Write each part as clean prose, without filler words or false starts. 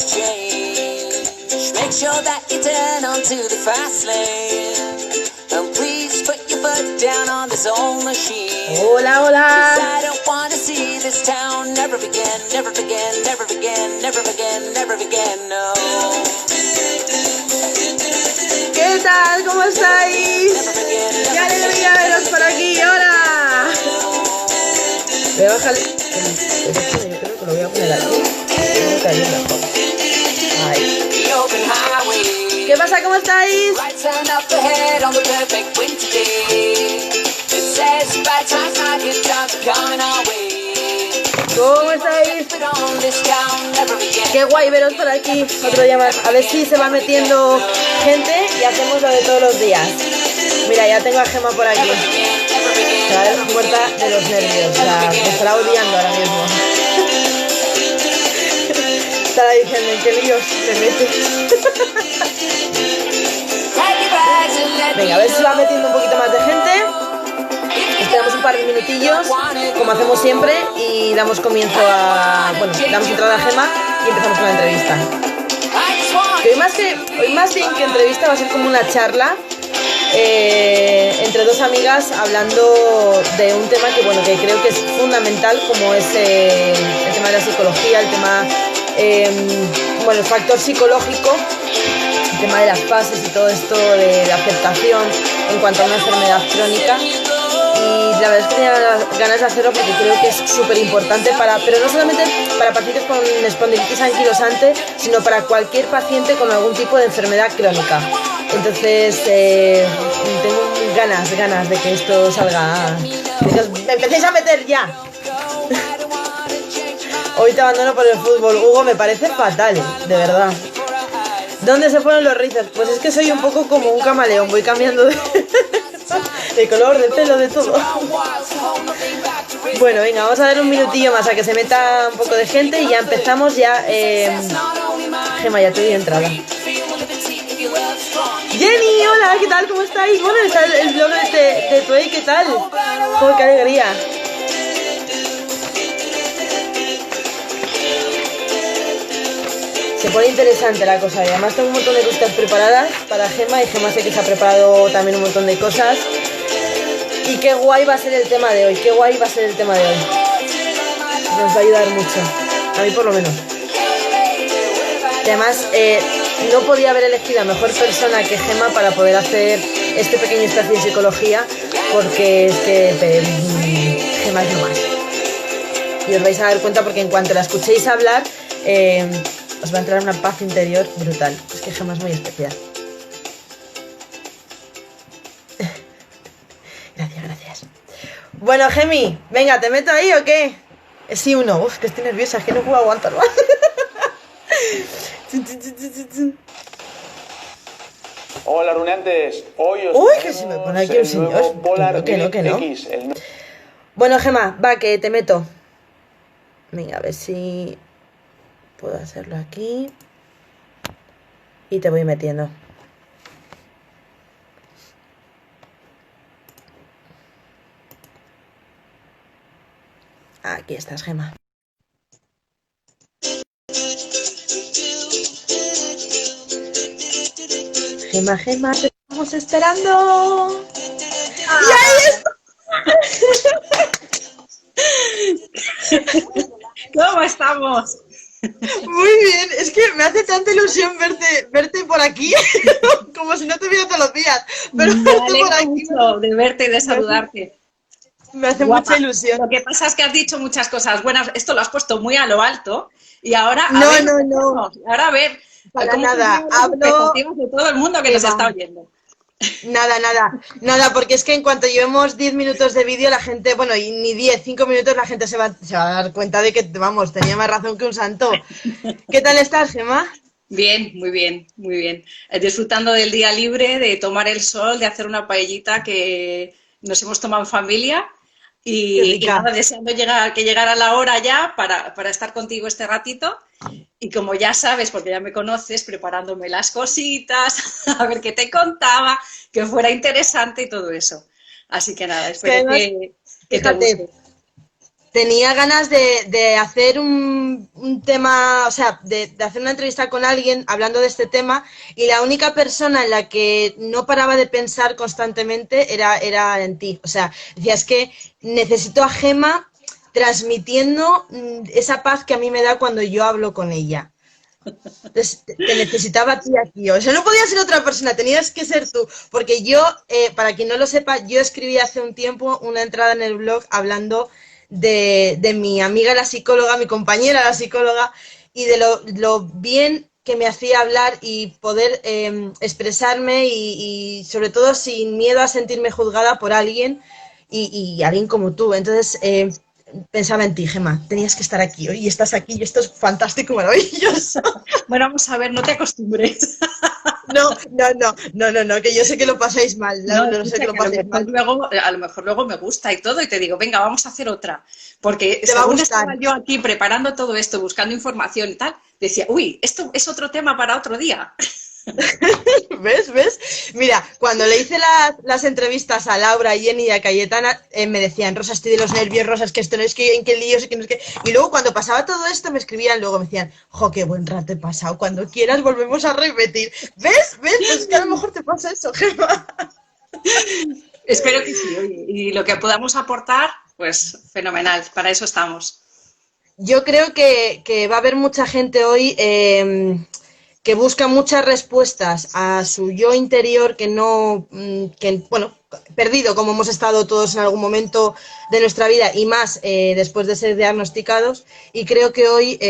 change. Make sure that you turn onto the fast lane. And please put your foot down on this old machine. Hola, hola. 'Cause I don't want to see this town never again, never again, never again, never again, never again, no. ¿Qué tal? ¿Cómo estáis? Never again, ¡Qué never alegría veros por aquí! ¡Hola! Voy a bajar el teléfono, yo creo que lo voy a poner aquí. Tengo que ir mejor. Ahí. the open highway. ¿Qué pasa? ¿Cómo estáis? Right turn up ahead on the perfect winter day. It says bad times not good times are coming our way. ¿Cómo estáis? But on this town never again. Qué guay veros por aquí otro día más. A ver si se va metiendo gente y hacemos lo de todos los días. Mira, ya tengo a Gemma por aquí. Se va a ver muerta de los nervios. O sea, me estará odiando ahora mismo. Estará diciendo, ¿en qué líos te metes? Venga, a ver si va metiendo un poquito más de gente. Esperamos un par de minutillos, como hacemos siempre, y damos comienzo a... Bueno, damos entrada a Gemma y empezamos con la entrevista. Que hoy más bien que entrevista va a ser como una charla entre dos amigas hablando de un tema que, bueno, que creo que es fundamental, como es el tema de la psicología, el tema, bueno, el factor psicológico, el tema de las fases y todo esto de aceptación en cuanto a una enfermedad crónica. Y la verdad es que tenía ganas de hacerlo porque creo que es súper importante pero no solamente para pacientes con espondilitis anquilosante, sino para cualquier paciente con algún tipo de enfermedad crónica. Entonces tengo ganas de que esto salga, de que os empecéis a meter ya. Hoy te abandono por el fútbol, Hugo, me parece fatal, de verdad. ¿Dónde se ponen los rizos? Pues es que soy un poco como un camaleón, voy cambiando de color, de pelo, de todo. Bueno, venga, vamos a dar un minutillo más a que se meta un poco de gente y ya empezamos ya. Gemma, ya te doy entrada. Jenny, hola, ¿qué tal? ¿Cómo estáis? Bueno, está el blog de Tuey, ¿qué tal? Joder, qué alegría. Se pone interesante la cosa y además tengo un montón de cosas preparadas para Gemma y Gemma sé que se ha preparado también un montón de cosas. Y qué guay va a ser el tema de hoy, Nos va a ayudar mucho, a mí por lo menos. Y además no podía haber elegido a mejor persona que Gemma para poder hacer este pequeño espacio de psicología, porque es que Gemma es lo más. Y os vais a dar cuenta porque en cuanto la escuchéis hablar, os va a entrar una paz interior brutal. Es que Gemma es muy especial. Gracias. Bueno, Gemi, venga, ¿te meto ahí o qué? Sí, uno. Uf, que estoy nerviosa, es que no puedo aguantar más. Hola, runeantes. Hoy os Uy, que se me pone aquí un señor. Que no. X, Bueno, Gemma, va, que te meto. Venga, a ver si puedo hacerlo aquí. Y te voy metiendo. Aquí estás, Gemma. Gemma, te estamos esperando. ¡Y ahí está! ¿Cómo estamos? Muy bien, es que me hace tanta ilusión verte por aquí, como si no te viera todos los días. Pero Me verte por alegro aquí mucho de verte y de saludarte. me hace Guapa. mucha ilusión. Lo que pasa es que has dicho muchas cosas buenas. Esto lo has puesto muy a lo alto. Y ahora No. Ahora a ver Para cómo nada, funcionan las hablo... expectativas de todo el mundo que Que nos va. está oyendo. Nada, porque es que en cuanto llevemos 10 minutos de vídeo, la gente, bueno, y ni 10, 5 minutos, la gente se va a dar cuenta de que, vamos, tenía más razón que un santo. ¿Qué tal estás, Gemma? Bien, muy bien, muy bien. Disfrutando del día libre, de tomar el sol, de hacer una paellita que nos hemos tomado en familia y nada, deseando que llegara la hora ya para estar contigo este ratito. Y como ya sabes, porque ya me conoces, preparándome las cositas, a ver qué te contaba, que fuera interesante y todo eso. Así que nada, espero que te guste. tenía ganas de hacer un tema, o sea, de hacer una entrevista con alguien hablando de este tema, y la única persona en la que no paraba de pensar constantemente era en ti. O sea, decía, es que necesito a Gemma transmitiendo esa paz que a mí me da cuando yo hablo con ella. Entonces, te necesitaba a ti aquí. O sea, no podía ser otra persona, tenías que ser tú. Porque yo, para quien no lo sepa, yo escribí hace un tiempo una entrada en el blog hablando de mi amiga la psicóloga, mi compañera la psicóloga, y de lo bien que me hacía hablar y poder expresarme y sobre todo sin miedo a sentirme juzgada por alguien y alguien como tú. Entonces, pensaba en ti, Gemma, tenías que estar aquí hoy y estás aquí y esto es fantástico, maravilloso. Bueno, vamos a ver, no te acostumbres. No, que yo sé que lo pasáis mal, no sé que lo pasáis mal. A lo mejor luego me gusta y todo y te digo, venga, vamos a hacer otra. Porque te va a según gustar. estaba yo aquí preparando todo esto, buscando información y tal, decía, uy, esto es otro tema para otro día. ¿Ves? Mira, cuando le hice las entrevistas a Laura, a Jenny y a Cayetana, me decían, Rosa, estoy de los nervios, Rosa, es que esto no es que en qué lío, es que no es que... Y luego cuando pasaba todo esto me escribían, luego me decían, jo, qué buen rato he pasado, cuando quieras volvemos a repetir. ¿Ves? Pues es que a lo mejor te pasa eso, Gemma. Espero que sí, oye, y lo que podamos aportar, pues fenomenal, para eso estamos. Yo creo que va a haber mucha gente hoy que busca muchas respuestas a su yo interior bueno, perdido como hemos estado todos en algún momento de nuestra vida y más después de ser diagnosticados, y creo que hoy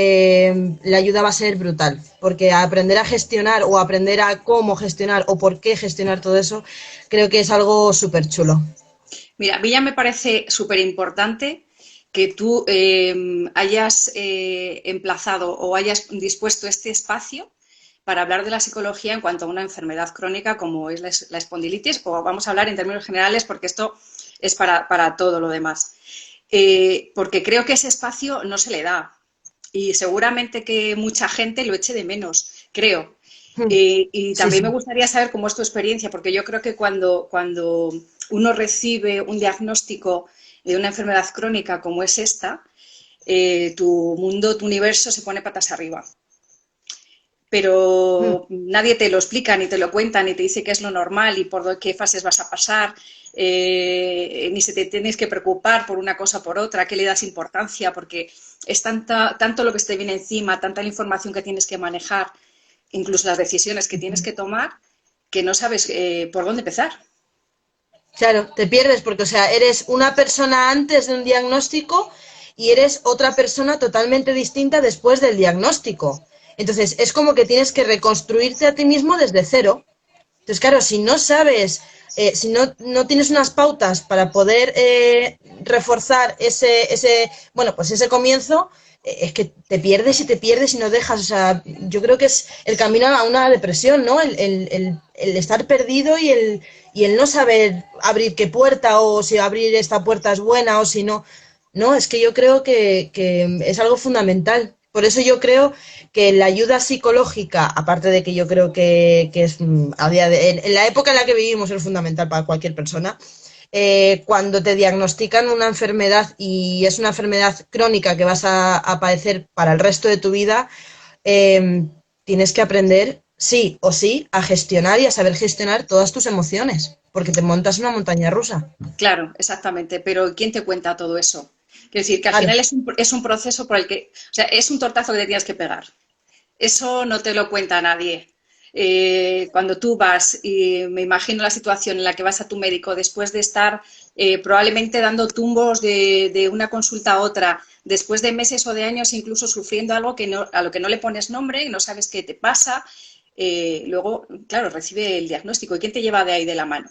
la ayuda va a ser brutal, porque aprender a gestionar o aprender a cómo gestionar o por qué gestionar todo eso, creo que es algo súper chulo. Mira, a mí ya me parece súper importante que tú hayas emplazado o hayas dispuesto este espacio para hablar de la psicología en cuanto a una enfermedad crónica como es la espondilitis, o vamos a hablar en términos generales porque esto es para todo lo demás. Porque creo que ese espacio no se le da y seguramente que mucha gente lo eche de menos, creo. Y también Sí. me gustaría saber cómo es tu experiencia, porque yo creo que cuando uno recibe un diagnóstico de una enfermedad crónica como es esta, tu mundo, tu universo se pone patas arriba. Pero nadie te lo explica, ni te lo cuenta, ni te dice qué es lo normal y por qué fases vas a pasar, ni se te tienes que preocupar por una cosa o por otra, qué le das importancia, porque es tanto lo que te viene encima, tanta la información que tienes que manejar, incluso las decisiones que tienes que tomar, que no sabes por dónde empezar. Claro, te pierdes porque, o sea, eres una persona antes de un diagnóstico y eres otra persona totalmente distinta después del diagnóstico. Entonces, es como que tienes que reconstruirte a ti mismo desde cero. Entonces, claro, si no sabes, si no tienes unas pautas para poder reforzar pues ese comienzo, es que te pierdes y no dejas. O sea, yo creo que es el camino a una depresión, ¿no? El estar perdido y el no saber abrir qué puerta o si abrir esta puerta es buena o si no. No, es que yo creo que es algo fundamental. Por eso yo creo que la ayuda psicológica, aparte de que yo creo que es a día en la época en la que vivimos es fundamental para cualquier persona, cuando te diagnostican una enfermedad y es una enfermedad crónica que vas a padecer para el resto de tu vida, tienes que aprender, sí o sí, a gestionar y a saber gestionar todas tus emociones, porque te montas una montaña rusa. Claro, exactamente, pero ¿quién te cuenta todo eso? Quiero decir que al final es un proceso por el que, o sea, es un tortazo que te tienes que pegar. Eso no te lo cuenta nadie. Cuando tú vas, y me imagino la situación en la que vas a tu médico después de estar probablemente dando tumbos de una consulta a otra, después de meses o de años incluso sufriendo algo a lo que no le pones nombre y no sabes qué te pasa, luego, claro, recibe el diagnóstico. ¿Y quién te lleva de ahí de la mano?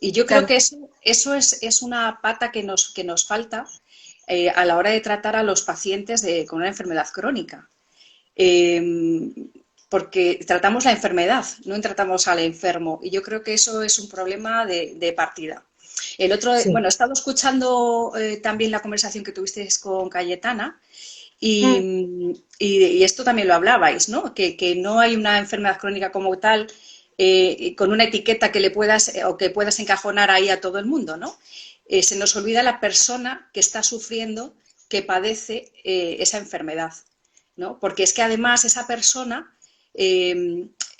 Y yo creo que eso es una pata que nos falta a la hora de tratar a los pacientes con una enfermedad crónica. Porque tratamos la enfermedad, no tratamos al enfermo. Y yo creo que eso es un problema de partida. El otro, Sí. bueno, he estado escuchando también la conversación que tuvisteis con Cayetana y esto también lo hablabais, ¿no? Que no hay una enfermedad crónica como tal con una etiqueta que le puedas o que puedas encajonar ahí a todo el mundo, ¿no? Se nos olvida la persona que está sufriendo que padece esa enfermedad, ¿no? Porque es que además esa persona,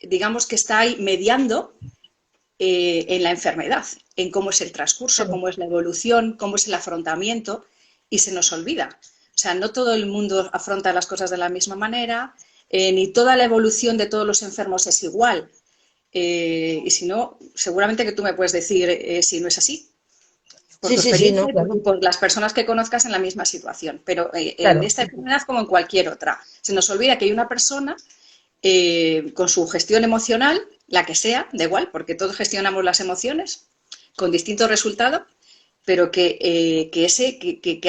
digamos que está ahí mediando en la enfermedad, en cómo es el transcurso, cómo es la evolución, cómo es el afrontamiento, y se nos olvida. O sea, no todo el mundo afronta las cosas de la misma manera, ni toda la evolución de todos los enfermos es igual. Y si no, seguramente que tú me puedes decir si no es así. Por tu experiencia no, claro. y por las personas que conozcas en la misma situación. Pero Claro. en esta enfermedad, como en cualquier otra, se nos olvida que hay una persona con su gestión emocional, la que sea, da igual, porque todos gestionamos las emociones con distinto resultado, pero que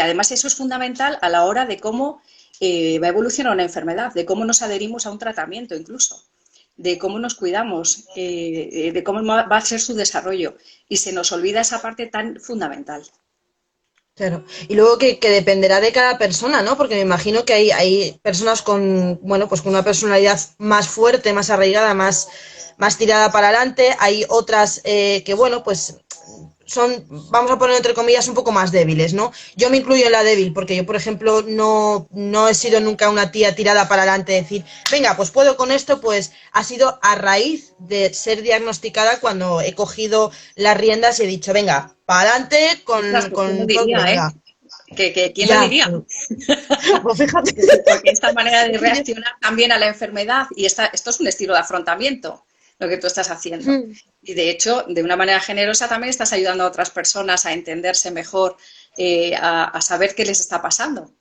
además eso es fundamental a la hora de cómo va a evolucionar una enfermedad, de cómo nos adherimos a un tratamiento incluso, de cómo nos cuidamos, de cómo va a ser su desarrollo. Y se nos olvida esa parte tan fundamental. Claro. Y luego que dependerá de cada persona, ¿no? Porque me imagino que hay personas con, bueno, pues con una personalidad más fuerte, más arraigada, más tirada para adelante. Hay otras que, bueno, pues son, vamos a poner entre comillas, un poco más débiles, ¿no? Yo me incluyo en la débil, porque yo, por ejemplo, no he sido nunca una tía tirada para adelante, decir, venga, pues puedo con esto, pues ha sido a raíz de ser diagnosticada cuando he cogido las riendas y he dicho, venga, para adelante Ostras, pues ¿quién lo con todo, diría, venga. ¿Quién lo Ya, diría? pues fíjate. Porque esta manera de reaccionar también a la enfermedad, y esto es un estilo de afrontamiento, lo que tú estás haciendo. Y de hecho, de una manera generosa también estás ayudando a otras personas a entenderse mejor, a saber qué les está pasando.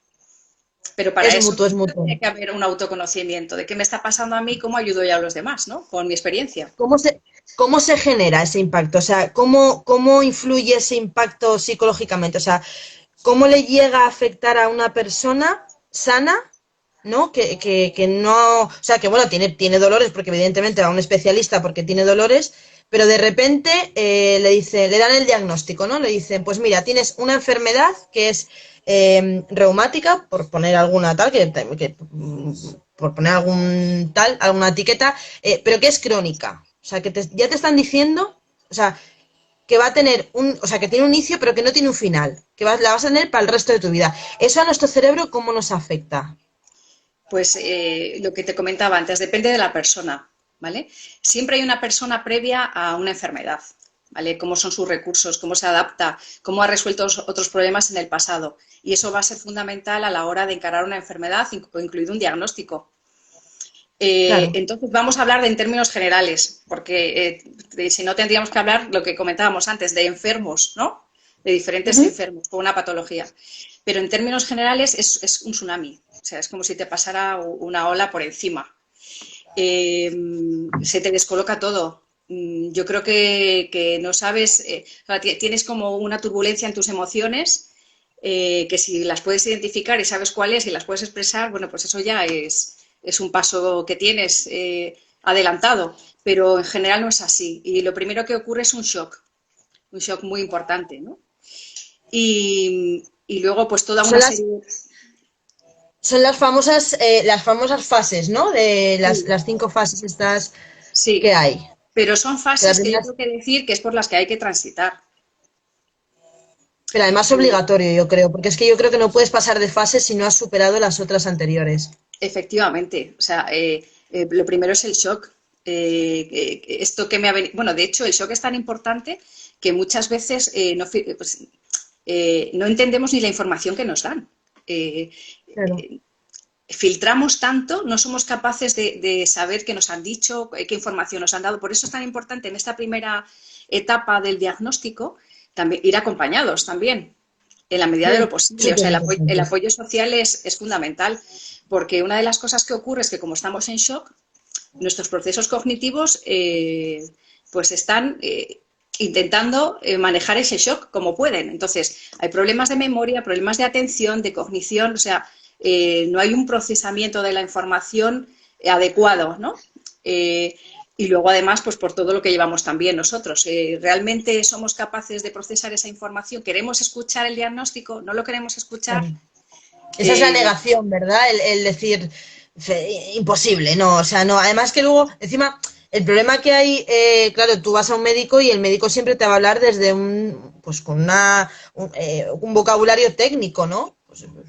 Pero para eso Es mutuo. tiene que haber un autoconocimiento de qué me está pasando a mí, cómo ayudo yo a los demás, ¿no? Con mi experiencia. ¿Cómo se genera ese impacto? O sea, cómo influye ese impacto psicológicamente? O sea, ¿cómo le llega a afectar a una persona sana, ¿no? Que no, o sea, que bueno, tiene dolores, porque evidentemente va a un especialista porque tiene dolores, pero de repente le dan el diagnóstico, ¿no? Le dicen, pues mira, tienes una enfermedad que es reumática, por poner alguna tal, por poner alguna etiqueta, pero que es crónica. O sea, que ya te están diciendo, o sea, que va a tener o sea, que tiene un inicio, pero que no tiene un final, la vas a tener para el resto de tu vida. ¿Eso a nuestro cerebro cómo nos afecta? Pues lo que te comentaba antes, depende de la persona, ¿vale? Siempre hay una persona previa a una enfermedad, ¿vale? Cómo son sus recursos, cómo se adapta, cómo ha resuelto otros problemas en el pasado. Y eso va a ser fundamental a la hora de encarar una enfermedad, incluido un diagnóstico. Claro. Entonces vamos a hablar en términos generales, porque si no tendríamos que hablar, lo que comentábamos antes, de enfermos, ¿no? De diferentes enfermos con una patología. Pero en términos generales es un tsunami, o sea, es como si te pasara una ola por encima. Se te descoloca todo. Yo creo que no sabes, o sea, tienes como una turbulencia en tus emociones, que si las puedes identificar y sabes cuáles y las puedes expresar, bueno, pues eso ya es un paso que tienes adelantado, pero en general no es así. Y lo primero que ocurre es un shock muy importante, ¿no? Y luego pues toda una serie... Son las famosas fases, ¿no? De las 5 fases estas que Sí, hay. pero son Que la fases que yo primera tengo que decir que es por las que hay que transitar. pero además obligatorio, yo creo, porque es que yo creo que no puedes pasar de fase si no has superado las otras anteriores. Efectivamente, o sea, lo primero es el shock. Esto que me ha venido... Bueno, de hecho, el shock es tan importante que muchas veces no entendemos ni la información que nos dan. Claro. Filtramos tanto, no somos capaces de saber qué nos han dicho, qué información nos han dado. Por eso es tan importante en esta primera etapa del diagnóstico también ir acompañados también, en la medida de lo posible. O sea, el apoyo social es fundamental, porque una de las cosas que ocurre es que como estamos en shock, nuestros procesos cognitivos pues están intentando manejar ese shock como pueden. Entonces, hay problemas de memoria, problemas de atención, de cognición, o sea, no hay un procesamiento de la información adecuado, ¿no? Y luego, además, pues por todo lo que llevamos también nosotros. ¿Realmente somos capaces de procesar esa información? ¿Queremos escuchar el diagnóstico? ¿No lo queremos escuchar? Claro. Esa es la negación, ¿verdad? El decir, imposible, no, o sea, no. Además que luego, encima, el problema que hay, claro, tú vas a un médico y el médico siempre te va a hablar desde pues con un vocabulario técnico, ¿no?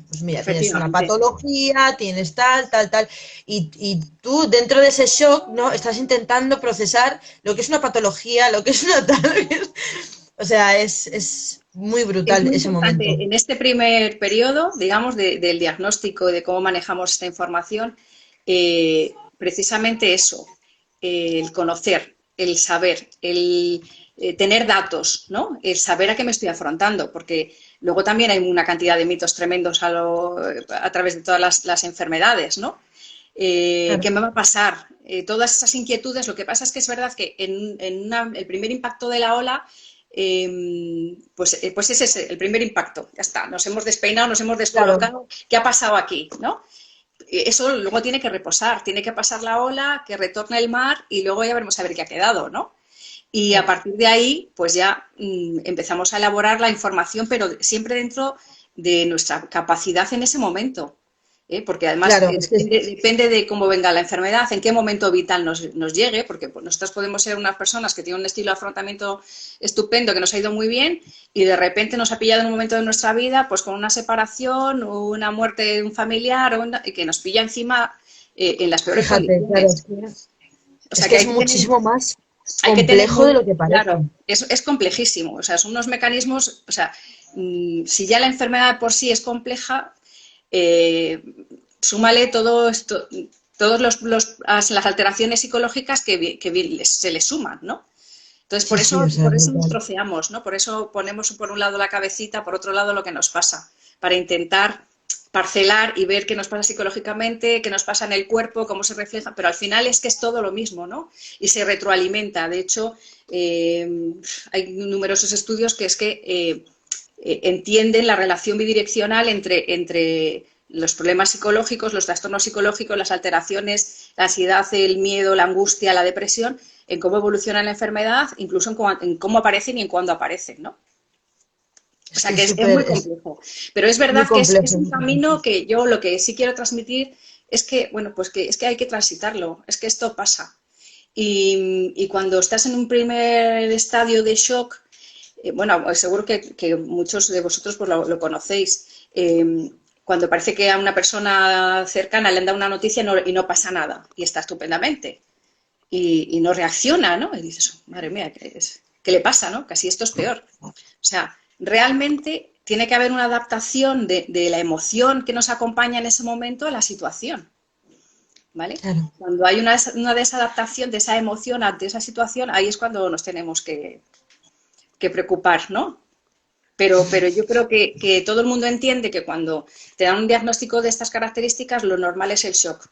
pues mira, tienes una Efectivamente. patología, tienes tal, y tú dentro de ese shock, ¿no? Estás intentando procesar lo que es una patología, lo que es una tal, o sea, es muy Es brutal muy ese momento. importante en este primer periodo, digamos, del diagnóstico, de cómo manejamos esta información, precisamente eso, el conocer, el saber, el tener datos, ¿no? El saber a qué me estoy afrontando, porque luego también hay una cantidad de mitos tremendos a través de todas las enfermedades, ¿no? ¿Qué Claro. me va a pasar? Todas esas inquietudes, lo que pasa es que es verdad que el primer impacto de la ola pues ese es el primer impacto, ya está, nos hemos despeinado, nos hemos Claro, descolocado, ¿qué ha pasado aquí? ¿No? Eso luego tiene que reposar, tiene que pasar la ola, que retorne el mar y luego ya veremos a ver qué ha quedado, ¿no? Y a partir de ahí, pues ya empezamos a elaborar la información, pero siempre dentro de nuestra capacidad en ese momento. Porque además claro, es que depende de cómo venga la enfermedad, en qué momento vital nos llegue, porque pues, nosotros podemos ser unas personas que tienen un estilo de afrontamiento estupendo, que nos ha ido muy bien, y de repente nos ha pillado en un momento de nuestra vida, pues con una separación, o una muerte de un familiar, que nos pilla encima en las peores fíjate, claro, condiciones. O es sea que que es muchísimo más hay que tener complejo de muy lo que parece. claro, es complejísimo, o sea, son unos mecanismos, o sea, si ya la enfermedad por sí es compleja, eh, súmale todo esto, todas las alteraciones psicológicas que se le suman, ¿no? Entonces, Sí, sí, o sea, por eso nos brutal. troceamos, ¿no? Por eso ponemos por un lado la cabecita, por otro lado lo que nos pasa, para intentar parcelar y ver qué nos pasa psicológicamente, qué nos pasa en el cuerpo, cómo se refleja, pero al final es que es todo lo mismo, ¿no? Y se retroalimenta. De hecho, hay numerosos estudios que es que entienden la relación bidireccional entre los problemas psicológicos, los trastornos psicológicos, las alteraciones, la ansiedad, el miedo, la angustia, la depresión, en cómo evoluciona la enfermedad, incluso en cómo aparecen y en cuándo aparecen, ¿no? O Es sea que que es es muy súper, es complejo. Pero es muy verdad que es complejo, un muy complejo. camino que yo lo que sí quiero transmitir es que, bueno, pues que es que hay que transitarlo, es que esto pasa. Y cuando estás en un primer estadio de shock, bueno, seguro que muchos de vosotros pues, conocéis. Cuando parece que a una persona cercana le han dado una noticia y no pasa nada, y está estupendamente, y no reacciona, ¿no? Y dices, "Oh, madre mía, ¿qué le pasa, no? Casi esto es peor. O sea, realmente tiene que haber una adaptación de la emoción que nos acompaña en ese momento a la situación, ¿vale? Claro. Cuando hay una desadaptación de esa emoción ante esa situación, ahí es cuando nos tenemos que preocupar, ¿no? Pero yo creo que todo el mundo entiende que cuando te dan un diagnóstico de estas características, lo normal es el shock,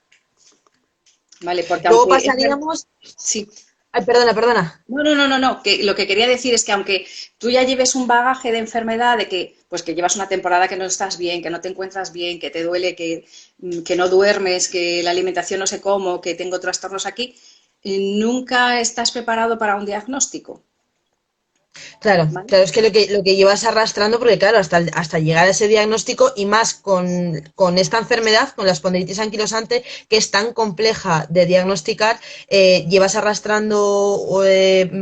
¿vale? Porque Luego aunque es verdad, pasaríamos. sí. Ay, perdona. No, que lo que quería decir es que aunque tú ya lleves un bagaje de enfermedad, de que pues que llevas una temporada que no estás bien, que no te encuentras bien, que te duele, que no duermes, que la alimentación no sé cómo, que tengo trastornos aquí, nunca estás preparado para un diagnóstico, Claro, ¿vale? claro, es que lo que llevas arrastrando, porque claro, hasta llegar a ese diagnóstico y más con esta enfermedad, con la espondilitis anquilosante, que es tan compleja de diagnosticar, llevas arrastrando,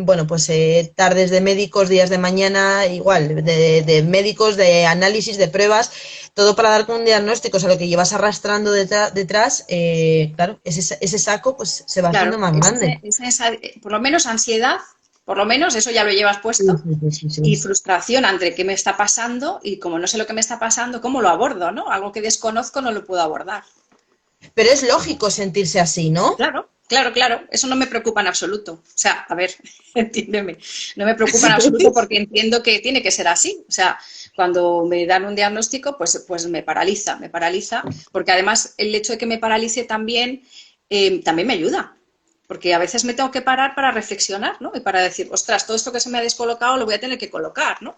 bueno, pues tardes de médicos, días de mañana, igual, de médicos, de análisis, de pruebas, todo para dar con un diagnóstico, o sea, lo que llevas arrastrando detrás, claro, ese saco pues se va haciendo Claro, más grande. por lo menos ansiedad, por lo menos eso ya lo llevas Sí, puesto, sí, sí, sí, y sí. frustración ante qué me está pasando y como no sé lo que me está pasando, ¿cómo lo abordo, no? Algo que desconozco no lo puedo abordar. Pero es lógico sentirse así, ¿no? Claro, eso no me preocupa en absoluto. O sea, a ver, entiéndeme, no me preocupa en absoluto porque entiendo que tiene que ser así. O sea, cuando me dan un diagnóstico, pues me paraliza, porque además el hecho de que me paralice también me ayuda. Porque a veces me tengo que parar para reflexionar, ¿no? Y para decir, ostras, todo esto que se me ha descolocado lo voy a tener que colocar, ¿no?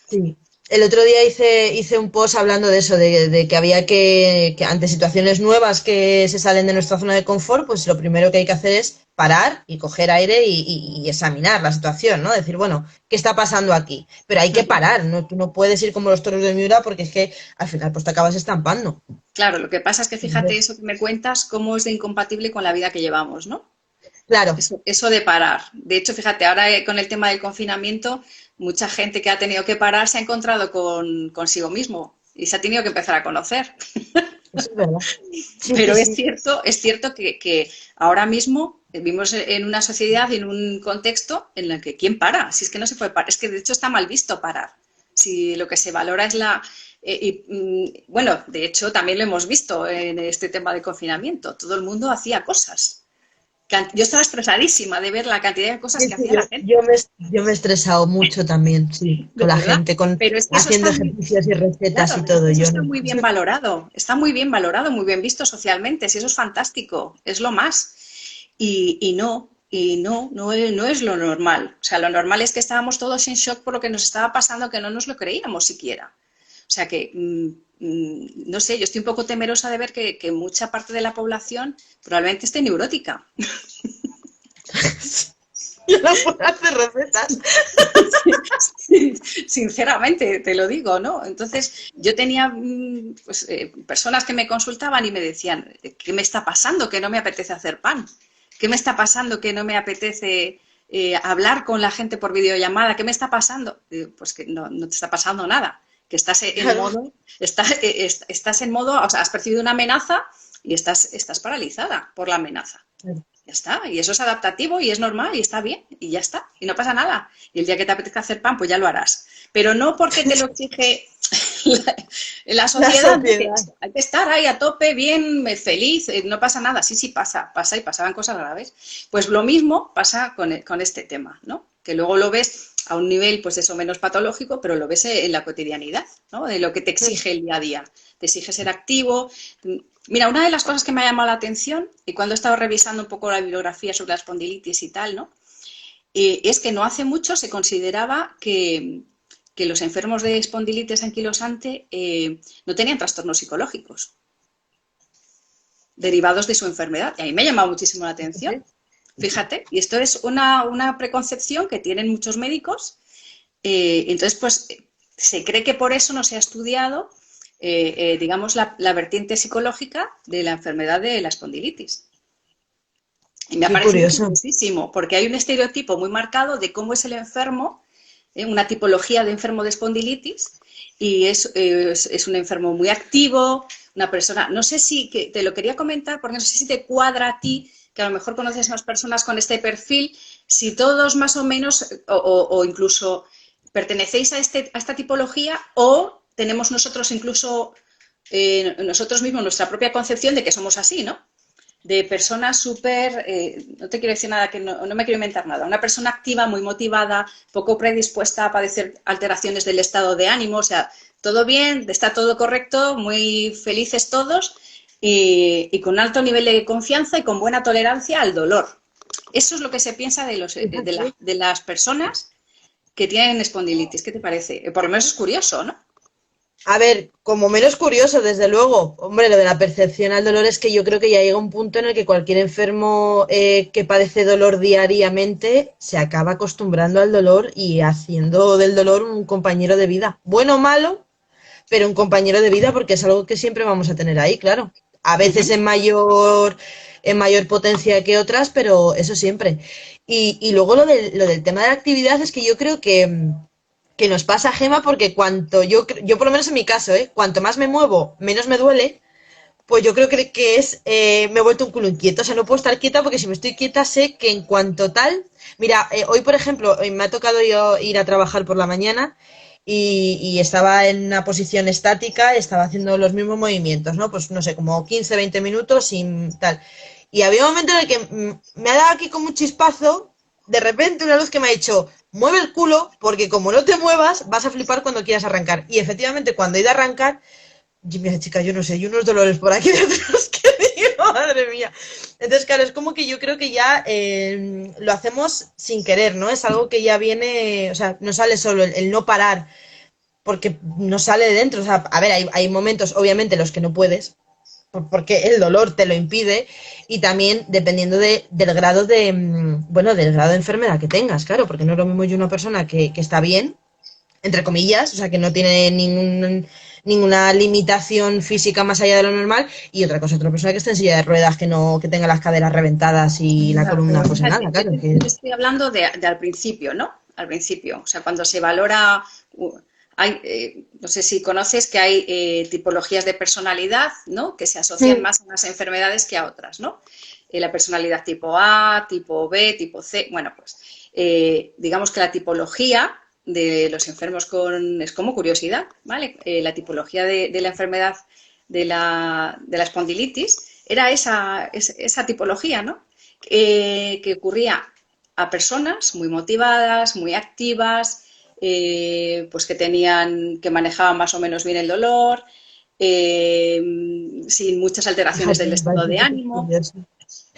Sí. El otro día hice un post hablando de eso, de que había que ante situaciones nuevas que se salen de nuestra zona de confort, pues lo primero que hay que hacer es parar y coger aire y examinar la situación, ¿no? Decir, bueno, ¿qué está pasando aquí? Pero hay que parar, ¿no? Tú no puedes ir como los toros de Miura porque es que al final pues te acabas estampando. Claro, lo que pasa es que fíjate eso que me cuentas, cómo es de incompatible con la vida que llevamos, ¿no? Claro, Eso de parar. De hecho, fíjate, ahora con el tema del confinamiento, mucha gente que ha tenido que parar se ha encontrado consigo mismo y se ha tenido que empezar a conocer. Eso es verdad. Sí, Pero sí, es sí. cierto que ahora mismo vivimos en una sociedad y en un contexto en el que ¿quién para? Si es que no se puede parar, es que de hecho está mal visto parar. Si lo que se valora es la... bueno, de hecho también lo hemos visto en este tema de confinamiento. Todo el mundo hacía cosas. Yo estaba estresadísima de ver la cantidad de cosas Sí, que sí, hacía la gente, yo me he estresado mucho también, sí, de con la verdad. gente, con Pero es que eso haciendo está muy, ejercicios y recetas claro, y pero es todo. que eso Yo está no. muy bien valorado, muy bien visto socialmente, si eso es fantástico, es lo más. No es lo normal. O sea, lo normal es que estábamos todos en shock por lo que nos estaba pasando, que no nos lo creíamos siquiera. O sea que, no sé, yo estoy un poco temerosa de ver que mucha parte de la población probablemente esté neurótica. Yo no puedo hacer recetas. Sinceramente, te lo digo, ¿no? Entonces, yo tenía pues, personas que me consultaban y me decían, ¿qué me está pasando? Que no me apetece hacer pan. ¿Qué me está pasando? Que no me apetece hablar con la gente por videollamada. ¿Qué me está pasando? Pues que no te está pasando nada. Que estás en Claro. modo, estás en modo, o sea, has percibido una amenaza y estás paralizada por la amenaza. Ya está, y eso es adaptativo y es normal y está bien y ya está, y no pasa nada. Y el día que te apetezca hacer pan, pues ya lo harás. Pero no porque te lo exige la La sociedad, ¿no? Que sociedad. hay que estar ahí a tope, bien, feliz, no pasa nada. Sí, pasa y pasaban cosas graves. Pues lo mismo pasa con este tema, ¿no? Que luego lo ves a un nivel, pues eso, menos patológico, pero lo ves en la cotidianidad, ¿no? De lo que te exige el día a día. Te exige ser activo. Mira, una de las cosas que me ha llamado la atención, y cuando he estado revisando un poco la bibliografía sobre la espondilitis y tal, ¿no? Es que no hace mucho se consideraba que los enfermos de espondilitis anquilosante no tenían trastornos psicológicos derivados de su enfermedad. Y a mí me ha llamado muchísimo la atención. Fíjate, y esto es una preconcepción que tienen muchos médicos. Entonces, pues se cree que por eso no se ha estudiado, digamos, la vertiente psicológica de la enfermedad de la espondilitis. Y me ha Qué parecido curioso. curiosísimo, porque hay un estereotipo muy marcado de cómo es el enfermo, una tipología de enfermo de espondilitis, y es un enfermo muy activo, una persona, no sé si, que te lo quería comentar, porque no sé si te cuadra a ti, que a lo mejor conoces más personas con este perfil, si todos más o menos, o incluso pertenecéis a esta tipología, o tenemos nosotros incluso, nosotros mismos, nuestra propia concepción de que somos así, ¿no? De personas súper, no te quiero decir nada, que no me quiero inventar nada, una persona activa, muy motivada, poco predispuesta a padecer alteraciones del estado de ánimo, o sea, todo bien, está todo correcto, muy felices todos y con alto nivel de confianza y con buena tolerancia al dolor. Eso es lo que se piensa de las personas que tienen espondilitis. ¿Qué te parece? Por lo menos es curioso, ¿no? A ver, como menos curioso, desde luego. Hombre, lo de la percepción al dolor es que yo creo que ya llega un punto en el que cualquier enfermo que padece dolor diariamente se acaba acostumbrando al dolor y haciendo del dolor un compañero de vida. Bueno o malo, pero un compañero de vida porque es algo que siempre vamos a tener ahí, claro. A veces en mayor potencia que otras, pero eso siempre. Y luego lo del tema de la actividad es que yo creo que nos pasa, Gema, porque yo por lo menos en mi caso, cuanto más me muevo, menos me duele, pues yo creo que es, me he vuelto un culo inquieto, o sea, no puedo estar quieta porque si me estoy quieta sé que en cuanto tal, mira, hoy por ejemplo, me ha tocado yo ir a trabajar por la mañana y estaba en una posición estática, estaba haciendo los mismos movimientos, ¿no? Pues no sé, como 15, 20 minutos sin tal. Y había un momento en el que me ha dado aquí como un chispazo, de repente una luz que me ha dicho, mueve el culo, porque como no te muevas, vas a flipar cuando quieras arrancar. Y efectivamente, cuando he ido a arrancar, mira, chica, yo no sé, hay unos dolores por aquí detrás que digo, madre mía. Entonces, claro, es como que yo creo que ya lo hacemos sin querer, ¿no? Es algo que ya viene, o sea, no sale solo el no parar, porque no sale de dentro. O sea, a ver, hay momentos, obviamente, en los que no puedes, porque el dolor te lo impide, y también dependiendo del grado bueno, del grado de enfermedad que tengas, claro, porque no es lo mismo yo una persona que está bien, entre comillas, o sea, que no tiene ninguna limitación física más allá de lo normal, y otra persona que esté en silla de ruedas, que tenga las caderas reventadas y la Ya, columna pero pues en nada, yo claro. Que... te estoy hablando de al principio, ¿no? Al principio, o sea, cuando se valora no sé si conoces que hay tipologías de personalidad, ¿no? Que se asocian más a unas enfermedades que a otras, ¿no? La personalidad tipo A, tipo B, tipo C. Bueno, pues digamos que la tipología de los enfermos es como curiosidad, ¿vale? La tipología de la enfermedad de la espondilitis era esa tipología, ¿no? Que ocurría a personas muy motivadas, muy activas, pues que manejaban más o menos bien el dolor, sin muchas alteraciones Fíjate, del me estado parece de súper ánimo. curioso.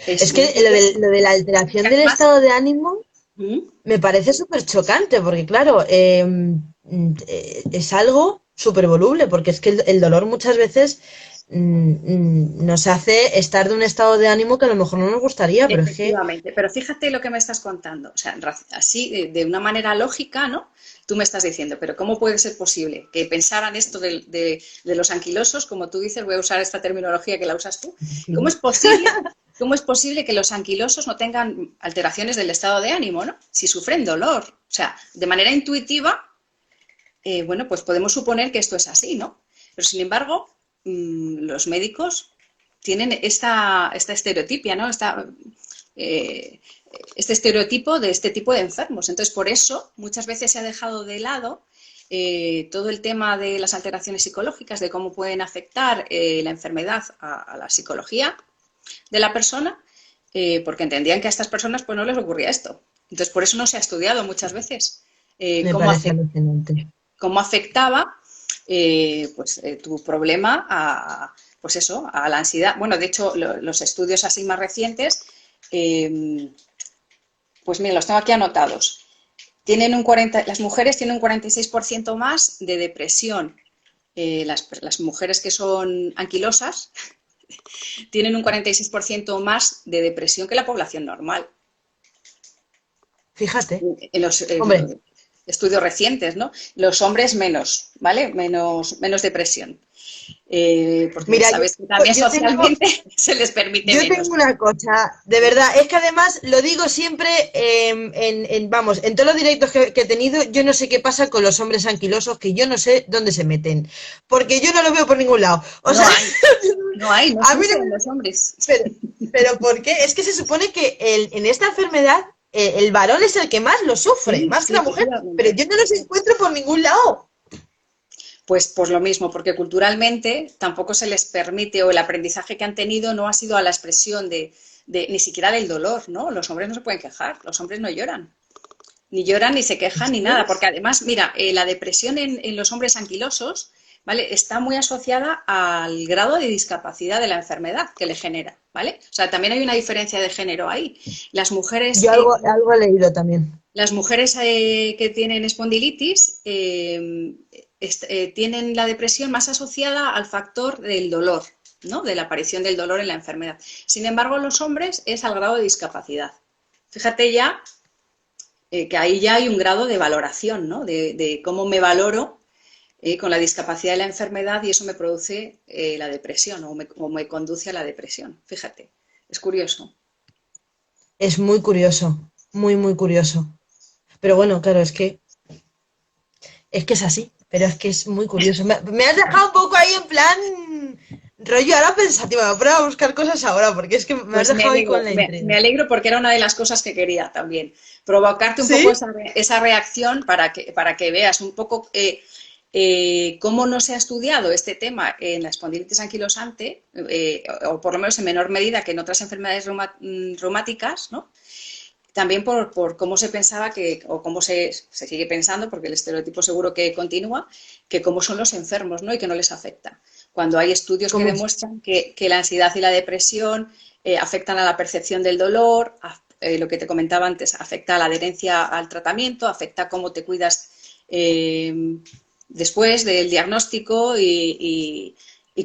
Es Es muy que curioso. lo de la alteración del Además, estado de ánimo ¿Mm? me parece súper chocante, porque claro, es algo súper voluble, porque es que el dolor muchas veces nos hace estar de un estado de ánimo que a lo mejor no nos gustaría, pero es que, Efectivamente, pero fíjate lo que me estás contando, o sea, así de una manera lógica, ¿no? Tú me estás diciendo, pero ¿cómo puede ser posible que pensaran esto de los anquilosos, como tú dices, voy a usar esta terminología que la usas tú, ¿cómo es posible, cómo es posible que los anquilosos no tengan alteraciones del estado de ánimo, ¿no? Si sufren dolor, o sea, de manera intuitiva, bueno, pues podemos suponer que esto es así, ¿no? Pero sin embargo, los médicos tienen esta estereotipia, ¿no? Eh, este estereotipo de este tipo de enfermos. Entonces, por eso muchas veces se ha dejado de lado todo el tema de las alteraciones psicológicas, de cómo pueden afectar la enfermedad a la psicología de la persona, porque entendían que a estas personas pues no les ocurría esto. Entonces, por eso no se ha estudiado muchas veces me parece alucinante. cómo afectaba tu problema pues eso, a la ansiedad. Bueno, de hecho, los estudios así más recientes, pues mira, los tengo aquí anotados. Las mujeres tienen un 46% más de depresión. Las mujeres que son anquilosas tienen un 46% más de depresión que la población normal. Fíjate, En los hombre, estudios recientes, ¿no? Los hombres menos, ¿vale? Menos depresión. Porque mira, sabes que también yo tengo, socialmente se les permite Yo tengo menos. una cosa, de verdad, es que además lo digo siempre, vamos, en todos los directos que he tenido, yo no sé qué pasa con los hombres anquilosos, que yo no sé dónde se meten, porque yo no los veo por ningún lado. O sea, No hay, no a mí no sufren me... los hombres. Pero, pero ¿por qué? Es que se supone que en esta enfermedad el varón es el que más lo sufre, Sí, más que sí, la mujer, pero efectivamente. yo no los encuentro por ningún lado. Pues lo mismo, porque culturalmente tampoco se les permite, o el aprendizaje que han tenido no ha sido a la expresión de ni siquiera del dolor, ¿no? Los hombres no se pueden quejar, los hombres no lloran. Ni lloran, ni se ¿En quejan, ni serio? nada, porque además, mira, la depresión en los hombres anquilosos, ¿vale? Está muy asociada al grado de discapacidad de la enfermedad que le genera, ¿vale? O sea, también hay una diferencia de género ahí. Las mujeres, Yo algo he leído también. que tienen espondilitis tienen la depresión más asociada al factor del dolor, ¿no? De la aparición del dolor en la enfermedad. Sin embargo, los hombres es al grado de discapacidad. Fíjate ya que ahí ya hay un grado de valoración, ¿no? De cómo me valoro con la discapacidad de la enfermedad y eso me produce la depresión o me conduce a la depresión. Fíjate, es curioso. Es muy curioso, muy, muy curioso. Pero bueno, claro, es que es así, pero es que es muy curioso. Me has dejado un poco ahí en plan rollo ahora pensativa. Voy a poner a buscar cosas ahora porque es que me has Pues dejado ahí con la me intriga. alegro porque era una de las cosas que quería también, provocarte un poco ¿Sí? esa reacción para que veas un poco cómo no se ha estudiado este tema en la espondilitis anquilosante, o por lo menos en menor medida que en otras enfermedades reumáticas, ¿no? También por cómo se pensaba o cómo se sigue pensando, porque el estereotipo seguro que continúa, que cómo son los enfermos, ¿no? Y que no les afecta. Cuando hay estudios que Como, demuestran que la ansiedad y la depresión afectan a la percepción del dolor, lo que te comentaba antes, afecta a la adherencia al tratamiento, afecta a cómo te cuidas después del diagnóstico y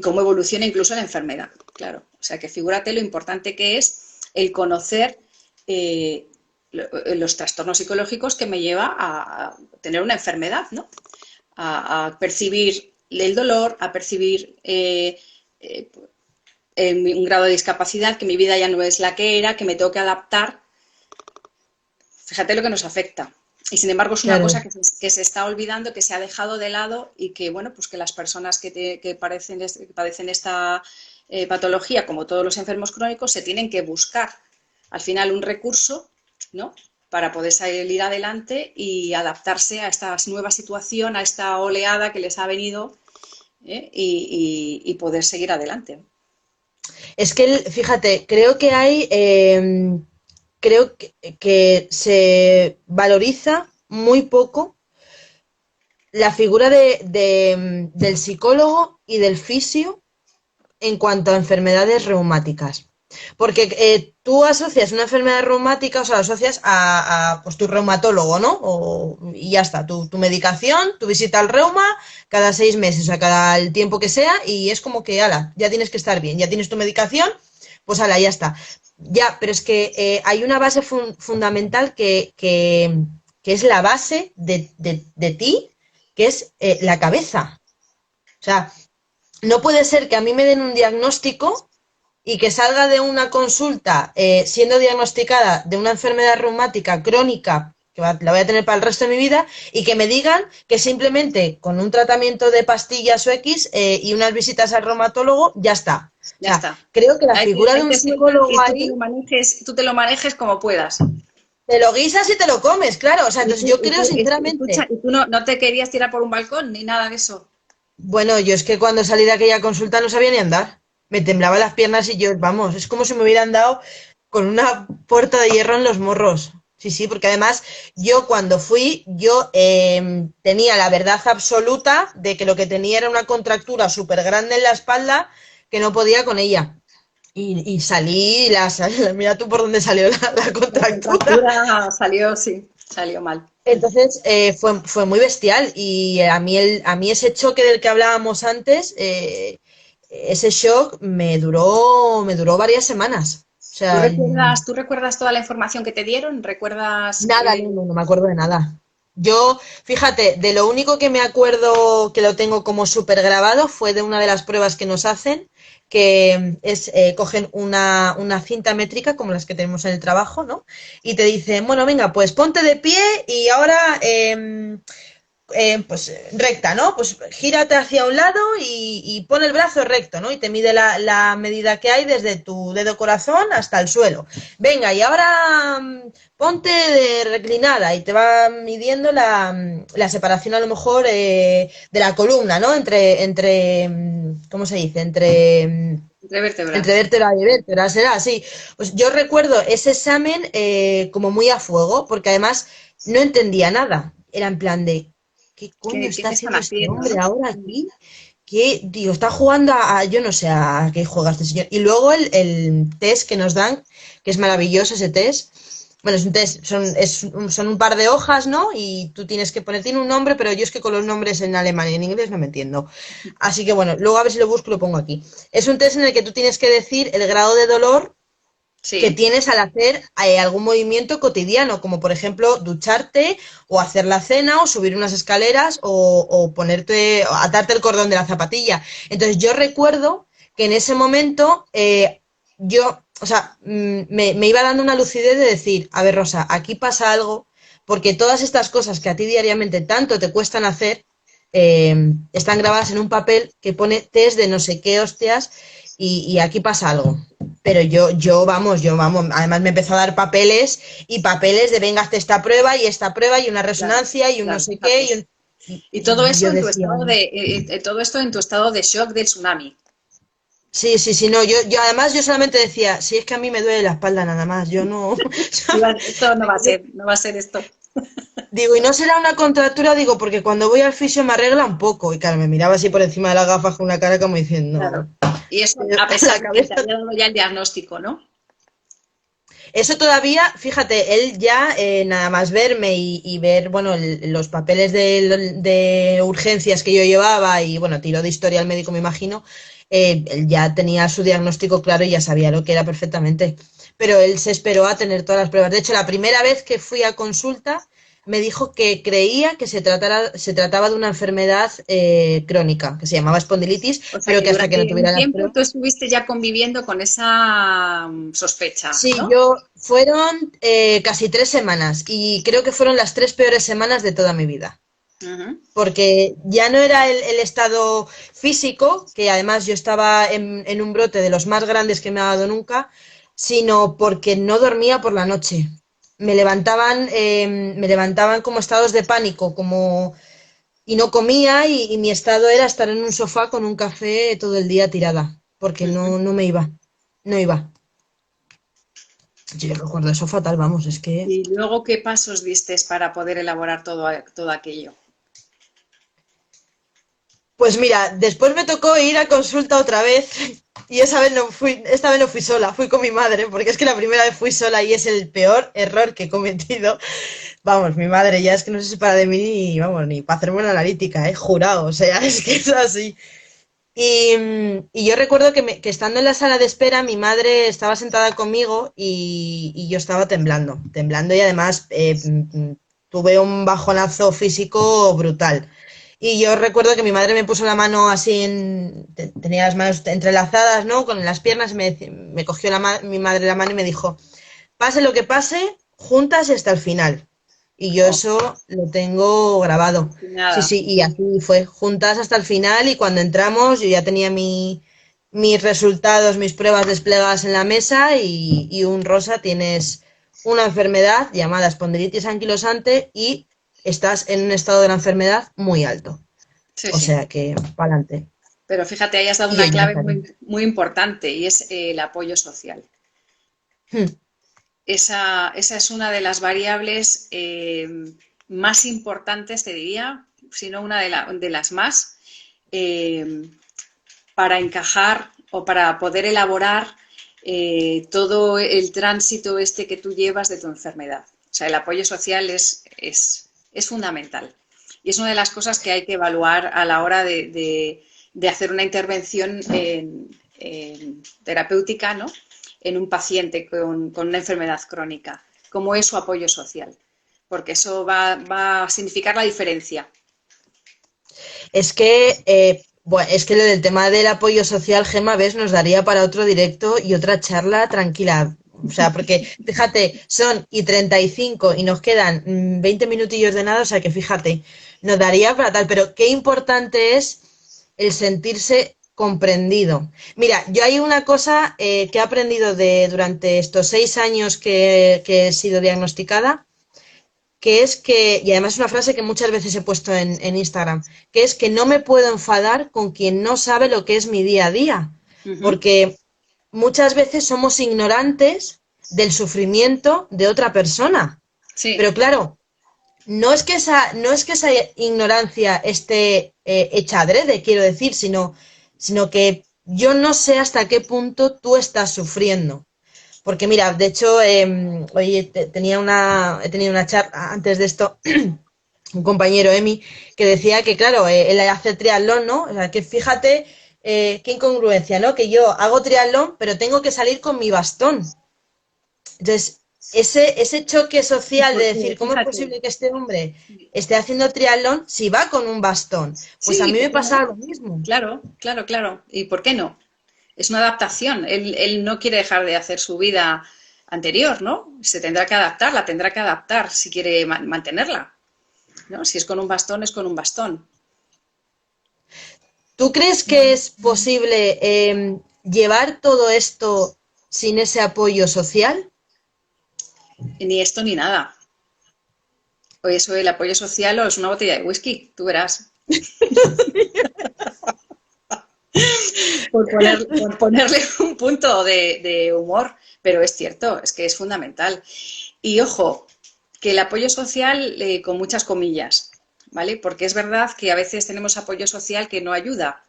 cómo evoluciona incluso la enfermedad. Claro, o sea que figúrate lo importante que es el conocer los trastornos psicológicos que me lleva a tener una enfermedad, ¿no? A percibir el dolor, a percibir un grado de discapacidad, que mi vida ya no es la que era, que me tengo que adaptar. Fíjate lo que nos afecta. Y sin embargo es una claro. cosa que se está olvidando, que se ha dejado de lado y que, bueno, pues que las personas que padecen esta patología, como todos los enfermos crónicos, se tienen que buscar al final un recurso, ¿no?, para poder salir adelante y adaptarse a esta nueva situación, a esta oleada que les ha venido, y poder seguir adelante. Es que, fíjate, creo que hay, creo que se valoriza muy poco la figura del psicólogo y del fisio en cuanto a enfermedades reumáticas. Porque tú asocias una enfermedad reumática, o sea, lo asocias a pues, tu reumatólogo, ¿no? Y ya está, tu medicación, tu visita al reuma cada 6 meses, o sea, cada el tiempo que sea, y es como que, ala, ya tienes que estar bien, ya tienes tu medicación, pues ala, ya está. Ya, pero es que hay una base fundamental que es la base de ti, que es la cabeza. O sea, no puede ser que a mí me den un diagnóstico y que salga de una consulta siendo diagnosticada de una enfermedad reumática crónica, que la voy a tener para el resto de mi vida, y que me digan que simplemente con un tratamiento de pastillas o X y unas visitas al reumatólogo, ya está. Ya está. Creo que la figura de un psicólogo ahí... Tú te lo manejes como puedas. Te lo guisas y te lo comes, claro. O sea, entonces yo creo sinceramente... Escucha, ¿y tú no te querías tirar por un balcón ni nada de eso? Bueno, yo es que cuando salí de aquella consulta no sabía ni andar. Me temblaban las piernas y yo, vamos, es como si me hubieran dado con una puerta de hierro en los morros. Sí, sí, porque además yo cuando fui, yo tenía la verdad absoluta de que lo que tenía era una contractura súper grande en la espalda que no podía con ella. Y salí, mira tú por dónde salió la contractura. Salió mal. Entonces fue muy bestial y a mí ese choque del que hablábamos antes, ese shock me duró varias semanas. O sea, ¿Tú recuerdas toda la información que te dieron? ¿Recuerdas? Nada, no me acuerdo de nada. Yo, fíjate, de lo único que me acuerdo que lo tengo como súper grabado fue de una de las pruebas que nos hacen, que es, cogen una cinta métrica como las que tenemos en el trabajo, ¿no? Y te dicen, bueno, venga, pues ponte de pie y ahora pues recta, ¿no? Pues gírate hacia un lado y pon el brazo recto, ¿no? Y te mide la medida que hay desde tu dedo corazón hasta el suelo. Venga, y ahora ponte reclinada y te va midiendo la separación a lo mejor de la columna, ¿no? Entre ¿cómo se dice? Entre vértebras. Entre vértebra y vértebra, será así. Pues yo recuerdo ese examen como muy a fuego, porque además no entendía nada. Era en plan de, ¿qué coño está haciendo este hombre ahora aquí? ¿Qué, digo, está jugando yo no sé a qué juega este señor? Y luego el test que nos dan, que es maravilloso ese test. Bueno, es un test, son un par de hojas, ¿no? Y tú tienes que poner, tiene un nombre, pero yo es que con los nombres en alemán y en inglés no me entiendo. Así que bueno, luego a ver si lo busco y lo pongo aquí. Es un test en el que tú tienes que decir el grado de dolor que tienes al hacer algún movimiento cotidiano, como por ejemplo ducharte o hacer la cena o subir unas escaleras o atarte el cordón de la zapatilla. Entonces yo recuerdo que en ese momento yo, o sea, me iba dando una lucidez de decir, a ver Rosa, aquí pasa algo, porque todas estas cosas que a ti diariamente tanto te cuestan hacer, están grabadas en un papel que pone test de no sé qué hostias y aquí pasa algo. Pero yo vamos, además me empezó a dar papeles de venga, hazte esta prueba y una resonancia y un no sé qué. Y todo eso en tu estado todo esto en tu estado de shock del tsunami. Sí, no, yo además yo solamente decía, si es que a mí me duele la espalda nada más, yo no... Esto no va a ser esto. Digo, y no será una contractura, digo, porque cuando voy al fisio me arregla un poco. Y claro, me miraba así por encima de las gafas con una cara como diciendo... Claro. Y eso a pesar de que te había dado ya el diagnóstico, ¿no? Eso todavía, fíjate, él ya nada más verme y ver, bueno, los papeles de urgencias que yo llevaba y, bueno, tiró de historia al médico, me imagino, él ya tenía su diagnóstico claro y ya sabía lo que era perfectamente. Pero él se esperó a tener todas las pruebas. De hecho, la primera vez que fui a consulta, me dijo que creía que se trataba de una enfermedad crónica, que se llamaba espondilitis, O sea pero que que hasta que no durante un tuviera las tiempo pruebas. tú estuviste ya conviviendo con esa sospecha, Sí, ¿no? fueron casi 3 semanas y creo que fueron las 3 peores semanas de toda mi vida. Ujú. Porque ya no era el estado físico, que además yo estaba en un brote de los más grandes que me ha dado nunca, sino porque no dormía por la noche. Me levantaban como estados de pánico, y no comía y mi estado era estar en un sofá con un café todo el día tirada, porque Ujú. no me iba, no iba. Yo recuerdo eso fatal, vamos, es que... ¿Y luego qué pasos diste para poder elaborar todo aquello? Pues mira, después me tocó ir a consulta otra vez y esta vez no fui sola, fui con mi madre, porque es que la primera vez fui sola y es el peor error que he cometido. Vamos, mi madre ya es que no se separa de mí ni, vamos, ni para hacerme una analítica, jurado, o sea, es que es así. Y yo recuerdo que estando en la sala de espera, mi madre estaba sentada conmigo y yo estaba temblando, temblando y además tuve un bajonazo físico brutal. Y yo recuerdo que mi madre me puso la mano así, tenía las manos entrelazadas, ¿no? Con las piernas, me cogió mi madre la mano y me dijo, pase lo que pase, juntas y hasta el final. Y yo Jo, eso lo tengo grabado. Sí, nada. sí, y así fue, juntas hasta el final y cuando entramos yo ya tenía mis resultados, mis pruebas desplegadas en la mesa y un rosa, tienes una enfermedad llamada espondilitis anquilosante y estás en un estado de la enfermedad muy alto. Sí, O sí. sea que, para adelante. Pero fíjate, ahí has dado Y una ella clave salió. muy importante y es el apoyo social. Hmm. Esa es una de las variables más importantes, te diría, si no una de las más, eh, para encajar o para poder elaborar todo el tránsito este que tú llevas de tu enfermedad. O sea, el apoyo social es fundamental. Y es una de las cosas que hay que evaluar a la hora de hacer una intervención terapéutica, ¿no? En un paciente con una enfermedad crónica. ¿Cómo es su apoyo social? Porque eso va a significar la diferencia. Es que lo del tema del apoyo social, Gema, ves, nos daría para otro directo y otra charla tranquila. O sea, porque fíjate, son y 35 y nos quedan 20 minutillos de nada, o sea que fíjate, nos daría para tal, pero qué importante es el sentirse comprendido. Mira, yo hay una cosa que he aprendido durante estos 6 años que he sido diagnosticada, que es que, y además es una frase que muchas veces he puesto en Instagram, que es que no me puedo enfadar con quien no sabe lo que es mi día a día, Uh -huh. porque muchas veces somos ignorantes del sufrimiento de otra persona. Sí, Pero claro, no es que esa ignorancia esté hecha adrede, quiero decir, sino que yo no sé hasta qué punto tú estás sufriendo. Porque mira, de hecho, hoy he tenido una charla antes de esto, un compañero, Emi, que decía que, claro, él hace triatlón, ¿no? O sea, que fíjate qué incongruencia, ¿no? Que yo hago triatlón, pero tengo que salir con mi bastón. Entonces, ese choque social de porque decir, ¿cómo es fíjate, posible que este hombre esté haciendo triatlón si va con un bastón? Pues a sí, mí me ¿por qué no? pasaba lo mismo. Claro, claro, claro. ¿Y por qué no? Es una adaptación. Él no quiere dejar de hacer su vida anterior, ¿no? Se tendrá que adaptar, la tendrá que adaptar si quiere mantenerla, ¿no? Si es con un bastón, es con un bastón. ¿Tú crees que es posible llevar todo esto sin ese apoyo social? Ni esto ni nada. O eso, el apoyo social o es una botella de whisky, tú verás. Por ponerle un punto de humor, pero es cierto, es que es fundamental. Y ojo, que el apoyo social con muchas comillas, ¿vale? Porque es verdad que a veces tenemos apoyo social que no ayuda.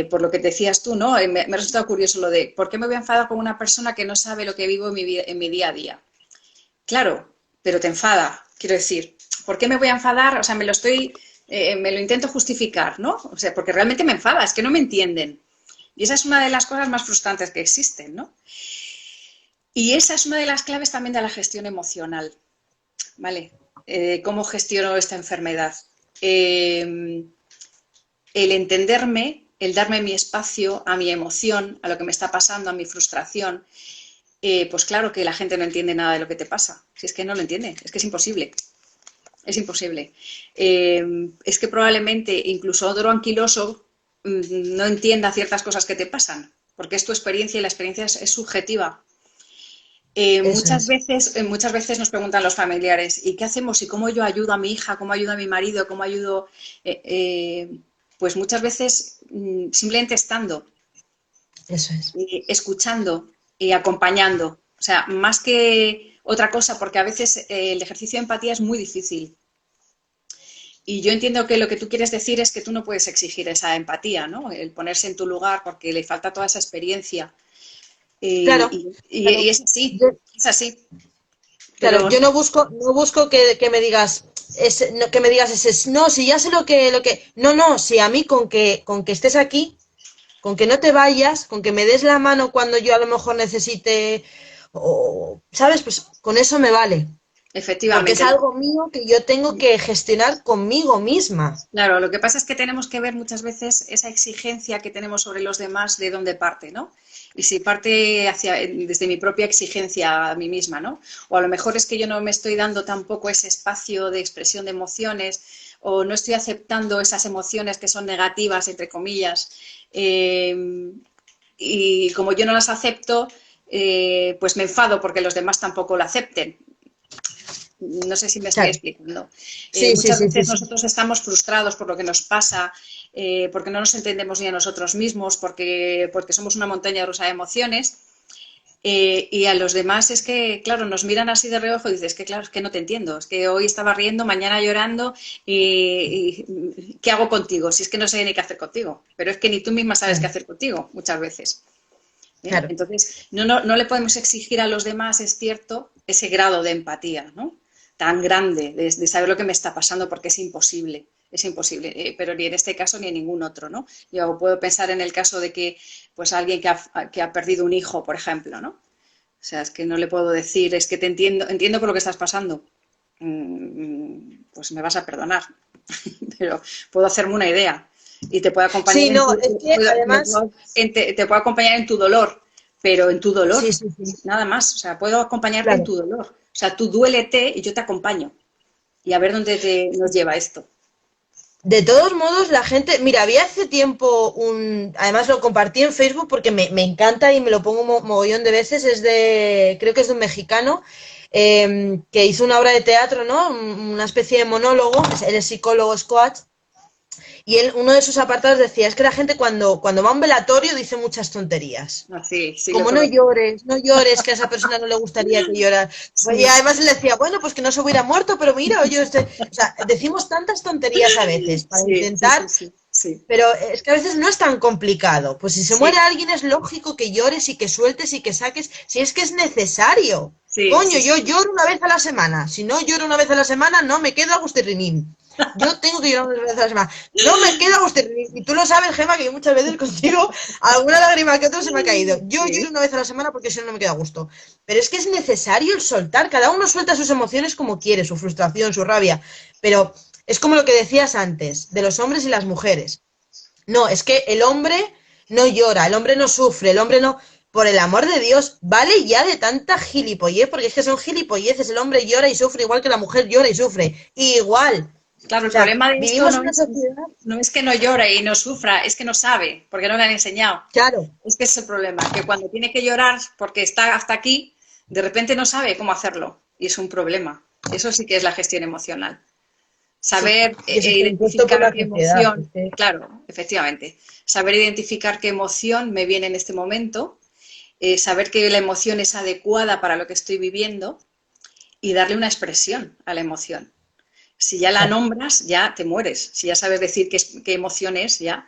Por lo que decías tú, ¿no? Me ha resultado curioso lo de ¿por qué me voy a enfadar con una persona que no sabe lo que vivo en mi día a día? Claro, pero te enfada, quiero decir, ¿por qué me voy a enfadar? O sea, me lo intento justificar, ¿no? O sea, porque realmente me enfada, es que no me entienden. Y esa es una de las cosas más frustrantes que existen, ¿no? Y esa es una de las claves también de la gestión emocional. Vale. ¿Cómo gestiono esta enfermedad? El entenderme, el darme mi espacio a mi emoción, a lo que me está pasando, a mi frustración, pues claro que la gente no entiende nada de lo que te pasa. Si es que no lo entiende, es que es imposible. Es imposible. Es que probablemente incluso otro anquiloso no entienda ciertas cosas que te pasan, porque es tu experiencia y la experiencia es subjetiva. Eso es. Muchas veces nos preguntan los familiares, ¿y qué hacemos? ¿Y cómo yo ayudo a mi hija? ¿Cómo ayudo a mi marido? ¿Cómo ayudo? Pues muchas veces simplemente estando, Eso es. escuchando y acompañando. O sea, más que otra cosa, porque a veces el ejercicio de empatía es muy difícil. Y yo entiendo que lo que tú quieres decir es que tú no puedes exigir esa empatía, ¿no? El ponerse en tu lugar porque le falta toda esa experiencia. Claro, Y claro. es así, Yo, es así. claro, Pero yo no busco que me digas, que me digas ese, no, si ya sé no, no, si a mí con que estés aquí, con que no te vayas, con que me des la mano cuando yo a lo mejor necesite, o, ¿sabes? Pues con eso me vale, porque es efectivamente, algo mío que yo tengo que gestionar conmigo misma. claro, lo que pasa es que tenemos que ver muchas veces esa exigencia que tenemos sobre los demás de dónde parte, ¿no? Y si parte desde mi propia exigencia a mí misma, ¿no? O a lo mejor es que yo no me estoy dando tampoco ese espacio de expresión de emociones o no estoy aceptando esas emociones que son negativas, entre comillas. Y como yo no las acepto, pues me enfado porque los demás tampoco lo acepten. No sé si me estoy Claro. explicando. Sí, sí, Muchas sí, sí, veces sí. nosotros estamos frustrados por lo que nos pasa, porque no nos entendemos ni a nosotros mismos, porque somos una montaña rusa de emociones. Y a los demás es que, claro, nos miran así de reojo y dices, que claro, es que no te entiendo, es que hoy estaba riendo, mañana llorando y ¿qué hago contigo? Si es que no sé ni qué hacer contigo, pero es que ni tú misma sabes qué Claro, hacer contigo muchas veces. claro. Entonces, no le podemos exigir a los demás, es cierto, ese grado de empatía, ¿no? Tan grande, de saber lo que me está pasando, porque es imposible, pero ni en este caso ni en ningún otro, ¿no? Yo puedo pensar en el caso de que, pues, alguien que ha perdido un hijo, por ejemplo, ¿no? O sea, es que no le puedo decir, es que te entiendo por lo que estás pasando. Pues me vas a perdonar, pero puedo hacerme una idea y te puedo acompañar Sí, no, es que además, te puedo acompañar en tu dolor, pero en tu dolor, sí, sí, sí, nada más. O sea, puedo acompañarte en claro. tu dolor. O sea, tú duélete y yo te acompaño y a ver dónde nos lleva esto. De todos modos, la gente, mira, había hace tiempo además lo compartí en Facebook porque me encanta y me lo pongo mogollón de veces, creo que es de un mexicano, que hizo una obra de teatro, ¿no? Una especie de monólogo, él es psicólogo, es coach, y él, uno de sus apartados decía, es que la gente cuando va a un velatorio dice muchas tonterías. Así, sí, lo Como no conozco. llores, no llores, que a esa persona no le gustaría que lloras. Y Sí, además él decía, bueno, pues que no se hubiera muerto, pero mira, o sea, decimos tantas tonterías a veces para sí, sí, intentar, sí, sí, sí, pero es que a veces no es tan complicado. Pues si se muere sí, alguien es lógico que llores y que sueltes y que saques, si es que es necesario. sí, Coño, sí, yo sí, lloro una vez a la semana. Si no lloro una vez a la semana, no me quedo agustirrinín. Yo tengo que llorar una vez a la semana. No me quedo agustirrinín. Y tú lo sabes, Gemma, que yo muchas veces contigo alguna lágrima que otra se me ha caído. Yo lloro sí, una vez a la semana porque si no, no me queda a gusto. Pero es que es necesario el soltar. Cada uno suelta sus emociones como quiere, su frustración, su rabia. Pero es como lo que decías antes, de los hombres y las mujeres. No, es que el hombre no llora, el hombre no sufre, el hombre no... Por el amor de Dios, vale ya de tanta gilipollez, porque es que son gilipolleces, el hombre llora y sufre igual que la mujer llora y sufre, igual. claro, O el sea, problema de esto vivimos en una sociedad, no es que no llore y no sufra, es que no sabe, porque no le han enseñado. claro, Es que es el problema, que cuando tiene que llorar porque está hasta aquí, de repente no sabe cómo hacerlo. Y es un problema. Eso sí que es la gestión emocional. sí, Saber y eso está impuesto por identificar la qué sociedad. emoción, claro, efectivamente, saber identificar qué emoción me viene en este momento, saber que la emoción es adecuada para lo que estoy viviendo y darle una expresión a la emoción. Si ya la Claro, nombras, ya te mueres. Si ya sabes decir qué emoción es, ya.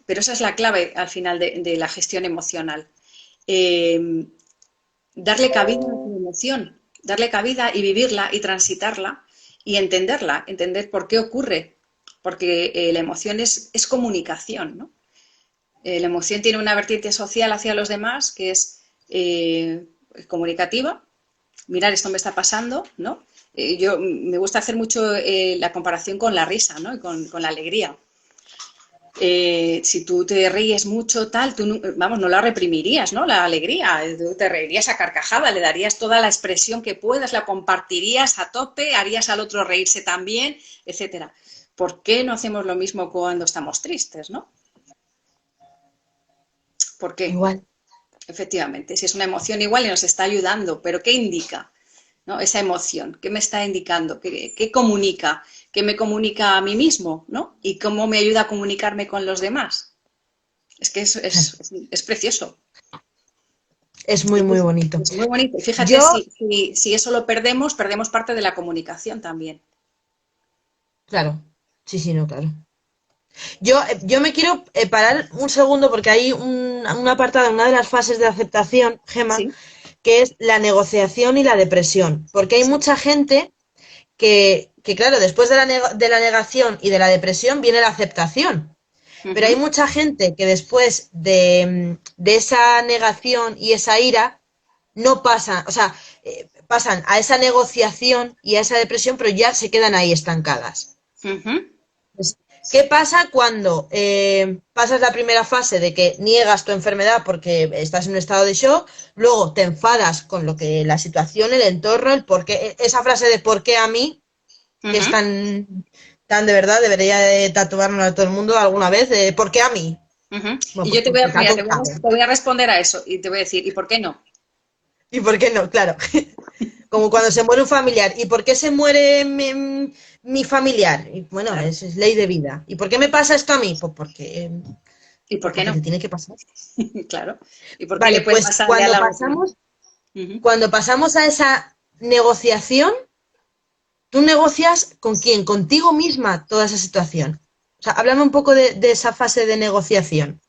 Pero esa es la clave al final de la gestión emocional. Eh, Darle cabida a tu emoción, darle cabida y vivirla y transitarla y entenderla, entender por qué ocurre. Porque la emoción es comunicación, ¿no? La emoción tiene una vertiente social hacia los demás que es comunicativa. Mirar, esto me está pasando, ¿no? Yo me gusta hacer mucho la comparación con la risa, ¿no? Y con la alegría. Si tú te ríes mucho, tal, tú, vamos, no la reprimirías, ¿no? La alegría, tú te reirías a carcajada, le darías toda la expresión que puedas, la compartirías a tope, harías al otro reírse también, etcétera. ¿Por qué no hacemos lo mismo cuando estamos tristes, no? ¿Por qué? Igual. Efectivamente, si es una emoción igual y nos está ayudando, pero ¿qué indica? ¿No? Esa emoción, ¿qué me está indicando? ¿Qué comunica? ¿Qué me comunica a mí mismo? ¿No? ¿Y cómo me ayuda a comunicarme con los demás? Es que es precioso. Es muy, muy bonito. Es muy bonito. Y fíjate, Yo, si eso lo perdemos, perdemos parte de la comunicación también. claro, sí, sí, no, claro. Yo me quiero parar un segundo porque hay un apartado, una de las fases de aceptación, Gema, Sí, que es la negociación y la depresión. Porque hay sí. mucha gente que claro, después de de la negación y de la depresión viene la aceptación. Pero hay Ujú. mucha gente que después de esa negación y esa ira no pasan, o sea, pasan a esa negociación y a esa depresión, pero ya se quedan ahí estancadas. Ujú. Pues, ¿qué pasa cuando pasas la primera fase de que niegas tu enfermedad porque estás en un estado de shock, luego te enfadas con lo que la situación, el entorno, el por qué, esa frase de ¿por qué a mí? Que es Ujú. tan de verdad, debería de tatuármelo a todo el mundo alguna vez, de ¿por qué a mí? Ujú. Bueno, Y pues yo te voy a, porque ha mira, tocado. te voy a responder a eso y te voy a decir, ¿y por qué no? ¿Y por qué no? Claro. Como cuando se muere un familiar. ¿Y por qué se muere mi familiar? Y bueno, Claro. es ley de vida. ¿Y por qué me pasa esto a mí? ¿Y por pues qué porque te no? tiene que pasar. Claro. ¿Y por qué le Vale, puede pues pasarle a la otra? Ujú. cuando pasamos a esa negociación, tú negocias con quién, contigo misma toda esa situación. O sea, háblame un poco de esa fase de negociación.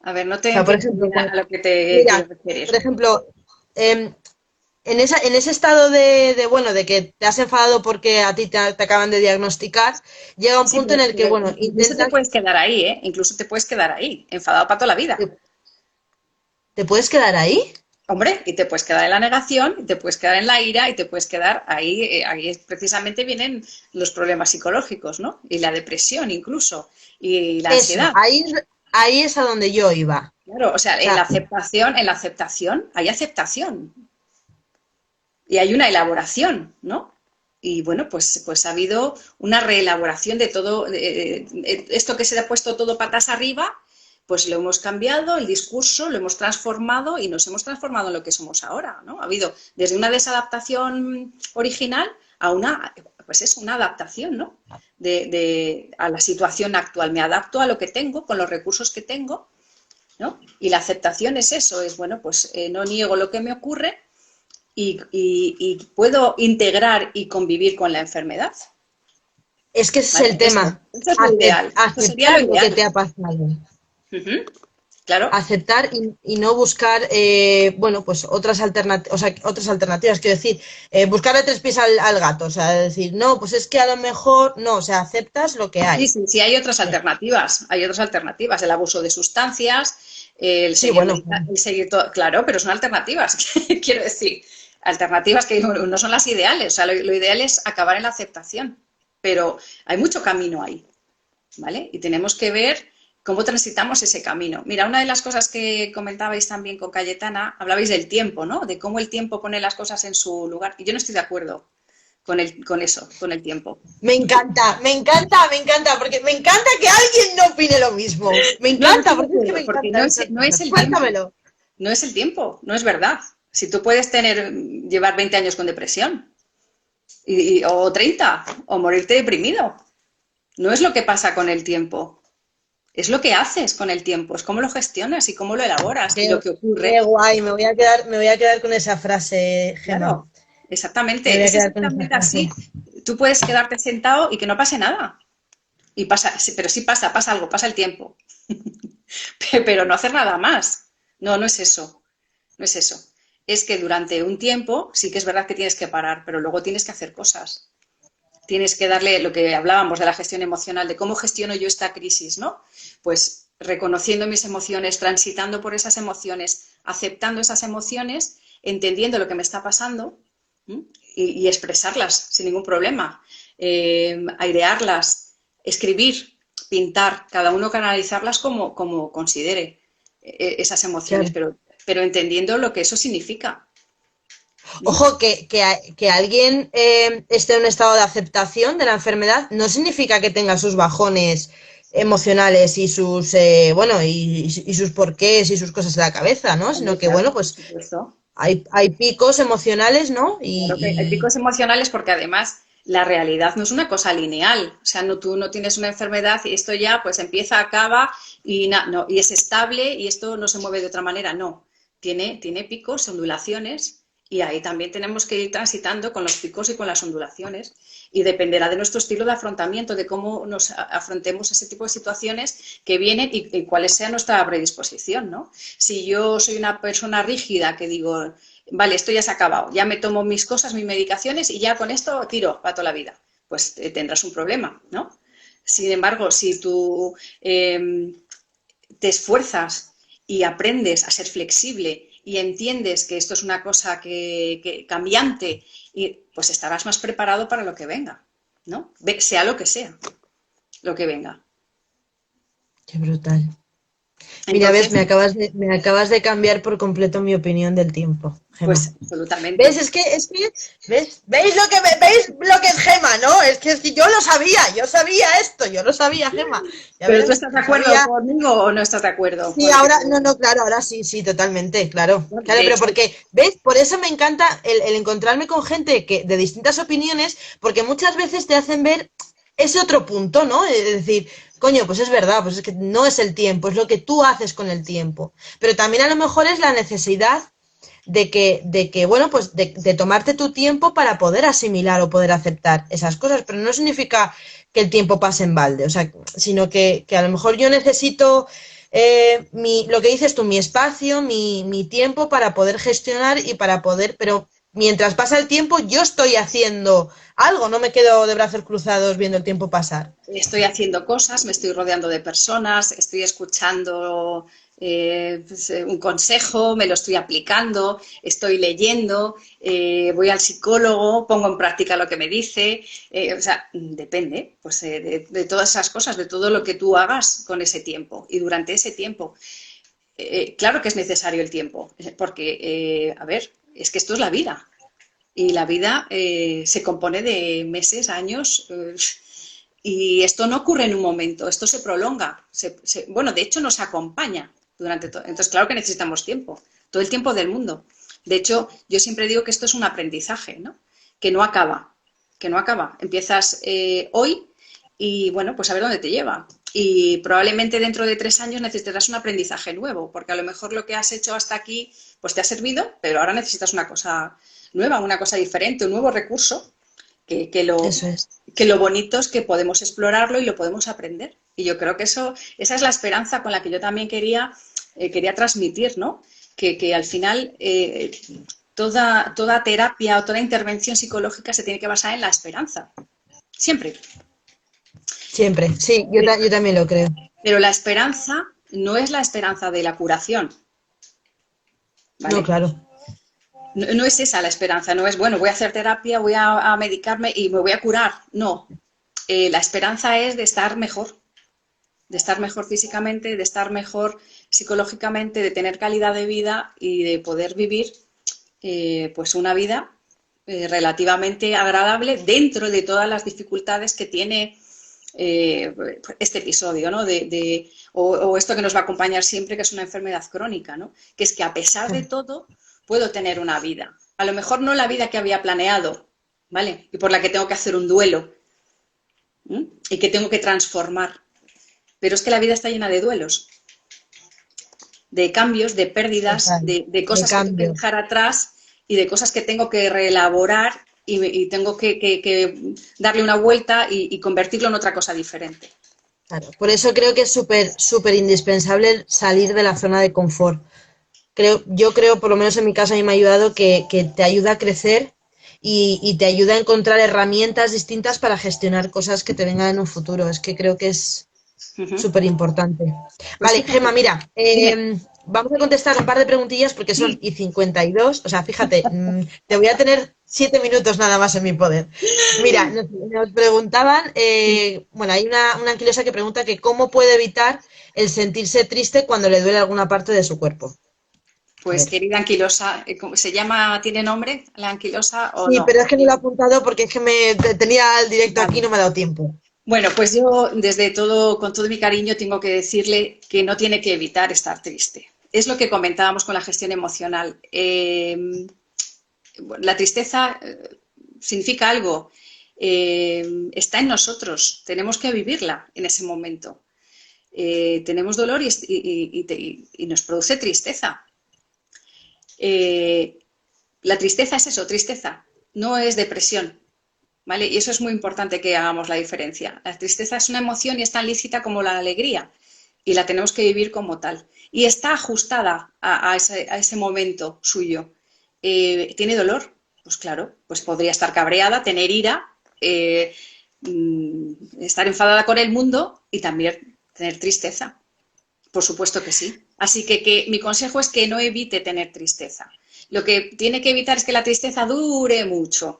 A ver, no O te sea, por entiendo ejemplo, bien a lo que te mira, quieres referir. por ejemplo, em, en ese estado bueno, de que te has enfadado porque a ti te acaban de diagnosticar, llega un Sí, punto en el que, pero bueno, incluso te intentas, puedes quedar ahí, ¿eh? Incluso te puedes quedar ahí, enfadado para toda la vida. te, te puedes quedar ahí. Hombre, y te puedes quedar en la negación, y te puedes quedar en la ira, y te puedes quedar ahí, precisamente vienen los problemas psicológicos, ¿no? Y la depresión incluso, y la Eso, ansiedad. ahí es a donde yo iba. Claro, o sea, O sea, en la aceptación hay aceptación y hay una elaboración, ¿no? Y bueno, pues ha habido una reelaboración de todo, esto que se ha puesto todo patas arriba, pues lo hemos cambiado, el discurso lo hemos transformado y nos hemos transformado en lo que somos ahora, ¿no? Ha habido desde una desadaptación original a una, pues es una adaptación, ¿no? A la situación actual. Me adapto a lo que tengo, con los recursos que tengo, ¿no? Y la aceptación es eso, es, bueno, pues no niego lo que me ocurre y puedo integrar y convivir con la enfermedad. es que ese es ¿Vale? el tema. Eso es lo ideal. Eso sería lo Aceptar lo que te ideal. ha pasado. Ujú. Claro. Aceptar y no buscar, bueno, pues o sea, otras alternativas. Quiero decir, buscarle tres pies al gato. O sea, decir, no, pues es que a lo mejor, no, o sea, aceptas lo que Sí, hay. sí, sí, hay otras alternativas. Hay otras alternativas. El abuso de sustancias, Sí, bueno, el seguir todo. Claro, pero son alternativas. Quiero decir, alternativas que no son las ideales. O sea, lo ideal es acabar en la aceptación. Pero hay mucho camino ahí. ¿Vale? Y tenemos que ver cómo transitamos ese camino. Mira, una de las cosas que comentabais también con Cayetana, hablabais del tiempo, ¿no? De cómo el tiempo pone las cosas en su lugar. Y yo no estoy de acuerdo con eso, con el tiempo. me encanta, me encanta, me encanta, porque me encanta que alguien no opine lo mismo. Me No, no encanta, estoy de porque es que me acuerdo, porque encantan estas no es cosas. el tiempo. Cuéntamelo. No es el tiempo, no es verdad. Si tú puedes llevar 20 años con depresión, o 30, o morirte deprimido. No es lo que pasa con el tiempo. Es lo que haces con el tiempo, es cómo lo gestionas y cómo lo elaboras. Y Qué, lo que qué ocurre. guay, me voy a quedar con esa frase, Gemma. Claro, Me voy exactamente, a es quedar con esa exactamente frase. así. Tú puedes quedarte sentado y que no pase nada. Y pasa, sí, pero sí pasa algo, pasa el tiempo. Pero no hacer nada más. No, no es eso. No es eso. Es que durante un tiempo sí que es verdad que tienes que parar, pero luego tienes que hacer cosas. Tienes que darle lo que hablábamos de la gestión emocional, de cómo gestiono yo esta crisis, ¿no? Pues reconociendo mis emociones, transitando por esas emociones, aceptando esas emociones, entendiendo lo que me está pasando, ¿m? y expresarlas sin ningún problema, airearlas, escribir, pintar, cada uno canalizarlas como considere esas emociones, Claro. pero entendiendo lo que eso significa. Ojo, que alguien esté en un estado de aceptación de la enfermedad no significa que tenga sus bajones emocionales y sus, bueno, y sus porqués y sus cosas en la cabeza, ¿no? Sino Hombre, que, claro, bueno, por pues supuesto. hay picos emocionales, ¿no? Claro que hay picos emocionales porque además la realidad no es una cosa lineal. O sea, no, tú no tienes una enfermedad y esto ya pues empieza, acaba y, no, y es estable y esto no se mueve de otra manera. No, tiene picos, ondulaciones y ahí también tenemos que ir transitando con los picos y con las ondulaciones y dependerá de nuestro estilo de afrontamiento, de cómo nos afrontemos ese tipo de situaciones que vienen y cuál sea nuestra predisposición, ¿no? Si yo soy una persona rígida que digo, vale, esto ya se ha acabado, ya me tomo mis cosas, mis medicaciones y ya con esto tiro para toda la vida, pues tendrás un problema, ¿no? Sin embargo, si tú te esfuerzas y aprendes a ser flexible y entiendes que esto es una cosa que cambiante, y pues estarás más preparado para lo que venga, ¿no? Sea lo que sea, lo que venga. Qué brutal. Mira, ves, Entonces, me acabas de cambiar por completo mi opinión del tiempo, Gemma. pues absolutamente. ¿Ves? ¿Ves? ¿Veis veis lo que es Gema, no? Es que yo lo sabía, yo sabía esto, yo lo sabía, Gema. Ya ¿Pero tú ves, estás de lo acuerdo sabía. conmigo o no estás de acuerdo Sí, con lo que ahora, te no, digo? no, claro, ahora sí, sí, totalmente, claro. Claro, De pero hecho, porque, ¿ves? Por eso me encanta el encontrarme con gente de distintas opiniones, porque muchas veces te hacen ver ese otro punto, ¿no? Es decir, coño, pues es verdad, pues es que no es el tiempo, es lo que tú haces con el tiempo. Pero también a lo mejor es la necesidad bueno, pues de tomarte tu tiempo para poder asimilar o poder aceptar esas cosas, pero no significa que el tiempo pase en balde, o sea, sino que a lo mejor yo necesito lo que dices tú, mi espacio, mi tiempo para poder gestionar y para poder, pero mientras pasa el tiempo yo estoy haciendo algo, no me quedo de brazos cruzados viendo el tiempo pasar. estoy haciendo cosas, me estoy rodeando de personas, estoy escuchando pues, un consejo, me lo estoy aplicando, estoy leyendo, voy al psicólogo, pongo en práctica lo que me dice, o sea, depende pues, de todas esas cosas, de todo lo que tú hagas con ese tiempo y durante ese tiempo. Claro que es necesario el tiempo, porque, a ver, es que esto es la vida. Y la vida se compone de meses, años, y esto no ocurre en un momento, esto se prolonga. Bueno, de hecho nos acompaña durante todo. Entonces, claro que necesitamos tiempo, todo el tiempo del mundo. De hecho, yo siempre digo que esto es un aprendizaje, ¿no? Que no acaba, que no acaba. Empiezas hoy y, bueno, pues a ver dónde te lleva. Y probablemente dentro de 3 años necesitarás un aprendizaje nuevo, porque a lo mejor lo que has hecho hasta aquí pues te ha servido, pero ahora necesitas una cosa nueva, una cosa diferente, un nuevo recurso, que, que, lo, Eso es. que lo bonito es que podemos explorarlo y lo podemos aprender. Y yo creo que esa es la esperanza con la que yo también quería transmitir, ¿no? Que al final toda terapia o toda intervención psicológica se tiene que basar en la esperanza, siempre. Siempre, sí, yo también lo creo. Pero la esperanza no es la esperanza de la curación, No, ¿vale? claro. No es esa la esperanza, no es, bueno, voy a hacer terapia, voy a medicarme y me voy a curar. No, la esperanza es de estar mejor físicamente, de estar mejor psicológicamente, de tener calidad de vida y de poder vivir pues una vida relativamente agradable dentro de todas las dificultades que tiene este episodio, ¿no? O esto que nos va a acompañar siempre, que es una enfermedad crónica, ¿no? Que es que a pesar de todo puedo tener una vida. A lo mejor no la vida que había planeado, ¿vale? Y por la que tengo que hacer un duelo, ¿m? Y que tengo que transformar. Pero es que la vida está llena de duelos, de cambios, de pérdidas, Total, de de cosas que tengo que cambio. dejar atrás y de cosas que tengo que reelaborar y tengo que darle una vuelta y convertirlo en otra cosa diferente. Claro. Por eso creo que es súper indispensable salir de la zona de confort. Yo creo, por lo menos en mi caso, a mí me ha ayudado que te ayuda a crecer y te ayuda a encontrar herramientas distintas para gestionar cosas que te vengan en un futuro. Es que creo que es Uh -huh. súper importante. Pues Vale, Gemma, fíjate, mira, dime. vamos a contestar un par de preguntillas porque son y 52. O sea, fíjate, te voy a tener 7 minutos nada más en mi poder. Mira, nos preguntaban, bueno, hay una anquilosa que pregunta que cómo puede evitar el sentirse triste cuando le duele alguna parte de su cuerpo. A Pues ver. querida anquilosa, ¿cómo se llama, tiene nombre la anquilosa o Sí, no? pero es que no lo he apuntado porque es que tenía el directo aquí y Vale. no me ha dado tiempo. Bueno, pues yo desde todo, con todo mi cariño, tengo que decirle que no tiene que evitar estar triste. Es lo que comentábamos con la gestión emocional. La tristeza significa algo, está en nosotros, tenemos que vivirla en ese momento. Tenemos dolor y nos produce tristeza. La tristeza es eso, tristeza, no es depresión. ¿Vale? Y eso es muy importante que hagamos la diferencia. La tristeza es una emoción y es tan lícita como la alegría y la tenemos que vivir como tal. Y está ajustada a ese momento suyo. ¿Tiene dolor? Pues claro, pues podría estar cabreada, tener ira, estar enfadada con el mundo y también tener tristeza. Por supuesto que sí. Así que mi consejo es que no evite tener tristeza. Lo que tiene que evitar es que la tristeza dure mucho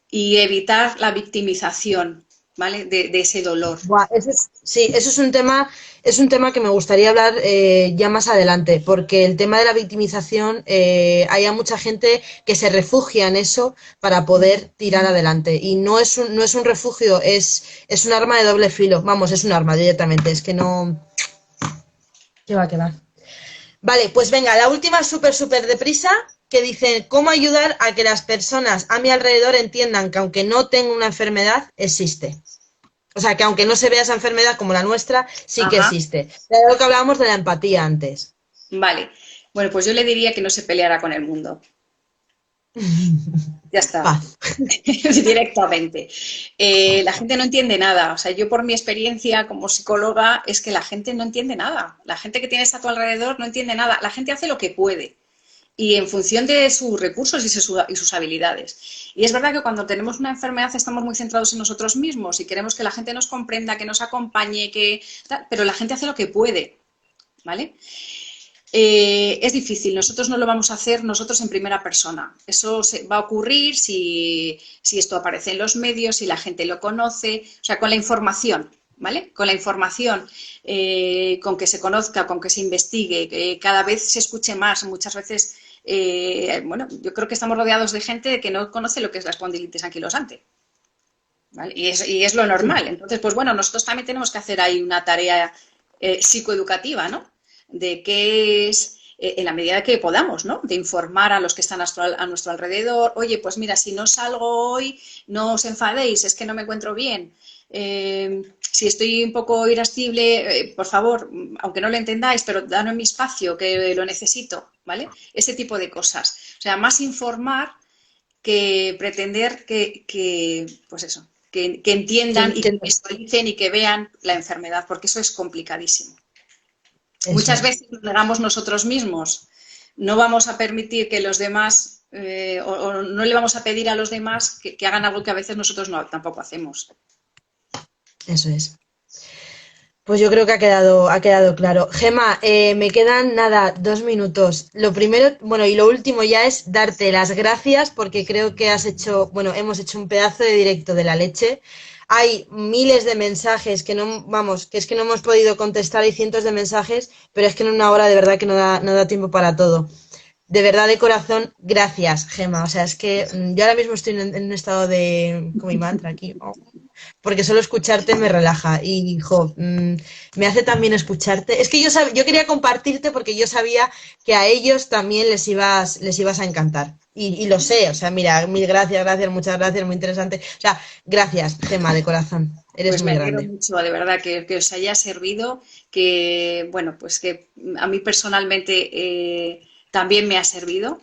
y evitar la victimización, ¿vale? De ese dolor. Buah, sí, eso es un tema que me gustaría hablar ya más adelante, porque el tema de la victimización, hay mucha gente que se refugia en eso para poder tirar adelante. Y no es un refugio, es un arma de doble filo. Vamos, es un arma directamente, es que no. ¿Qué va, qué va? Vale, pues venga, la última súper deprisa, que dice, ¿cómo ayudar a que las personas a mi alrededor entiendan que aunque no tengo una enfermedad, existe? O sea, que aunque no se vea esa enfermedad como la nuestra, sí que Ajá. existe. De lo que hablábamos de la empatía antes. Vale. Bueno, pues yo le diría que no se peleara con el mundo. Ya está. Paz. Directamente. La gente no entiende nada. O sea, yo por mi experiencia como psicóloga es que la gente no entiende nada. La gente que tienes a tu alrededor no entiende nada. La gente hace lo que puede y en función de sus recursos y sus habilidades. Y es verdad que cuando tenemos una enfermedad estamos muy centrados en nosotros mismos y queremos que la gente nos comprenda, que nos acompañe, pero la gente hace lo que puede, ¿vale? Es difícil, nosotros no lo vamos a hacer nosotros en primera persona. Eso va a ocurrir si esto aparece en los medios, si la gente lo conoce, o sea, con la información, ¿vale? Con la información, con que se conozca, con que se investigue, que cada vez se escuche más. Muchas veces, bueno, yo creo que estamos rodeados de gente que no conoce lo que es la espondilitis anquilosante, ¿vale? Y es lo normal. Entonces, pues bueno, nosotros también tenemos que hacer ahí una tarea psicoeducativa, ¿no? De qué es, en la medida que podamos, ¿no? De informar a los que están a nuestro alrededor. Oye, pues mira, si no salgo hoy, no os enfadéis, es que no me encuentro bien. Si estoy un poco irascible, por favor, aunque no lo entendáis, pero dadme mi espacio, que lo necesito, ¿vale? Ese tipo de cosas. O sea, más informar que pretender pues eso, que entiendan y que visualicen y que vean la enfermedad, porque eso es complicadísimo. Eso Muchas es. veces nos negamos nosotros mismos. No vamos a permitir que los demás, o no le vamos a pedir a los demás que hagan algo que a veces nosotros tampoco hacemos. Eso es. Pues yo creo que ha quedado claro. Gema, me quedan nada, 2 minutos. Lo primero, bueno, y lo último ya es darte las gracias porque creo que hemos hecho un pedazo de directo de la leche. Hay miles de mensajes que no, vamos, que es que no hemos podido contestar, hay cientos de mensajes, pero es que en una hora de verdad que no da tiempo para todo. De verdad, de corazón, gracias, Gema. O sea, es que yo ahora mismo estoy en un estado de, como mi mantra aquí, porque solo escucharte me relaja y, me hace también escucharte. Es que yo quería compartirte porque yo sabía que a ellos también les ibas a encantar. Y lo sé, o sea, mira, mil gracias, muchas gracias, muy interesante. O sea, gracias, Gema, de corazón. Eres Pues me muy alegro grande. mucho, de verdad, que os haya servido, que, bueno, pues que a mí personalmente también me ha servido,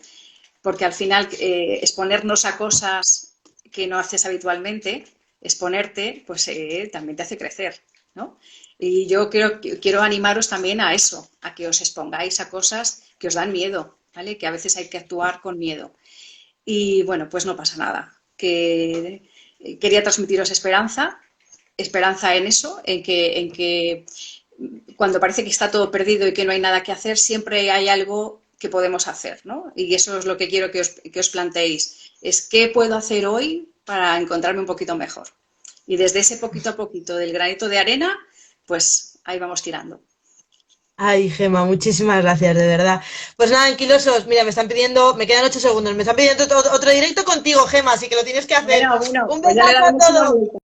porque al final exponernos a cosas que no haces habitualmente, exponerte, pues también te hace crecer, ¿no? Y yo quiero animaros también a eso, a que os expongáis a cosas que os dan miedo, ¿vale? Que a veces hay que actuar con miedo. Y bueno, pues no pasa nada. Quería transmitiros esperanza en eso, en que cuando parece que está todo perdido y que no hay nada que hacer, siempre hay algo que podemos hacer, ¿no? Y eso es lo que quiero que os planteéis, es qué puedo hacer hoy para encontrarme un poquito mejor. Y desde ese poquito a poquito, del granito de arena, pues ahí vamos tirando. Ay, Gemma, muchísimas gracias, de verdad. Pues nada, anquilosos, mira, me están pidiendo, me quedan 8 segundos, me están pidiendo otro directo contigo, Gemma, así que lo tienes que hacer. Bueno, Un pues ya le besazo a daremos una todos. vuelta.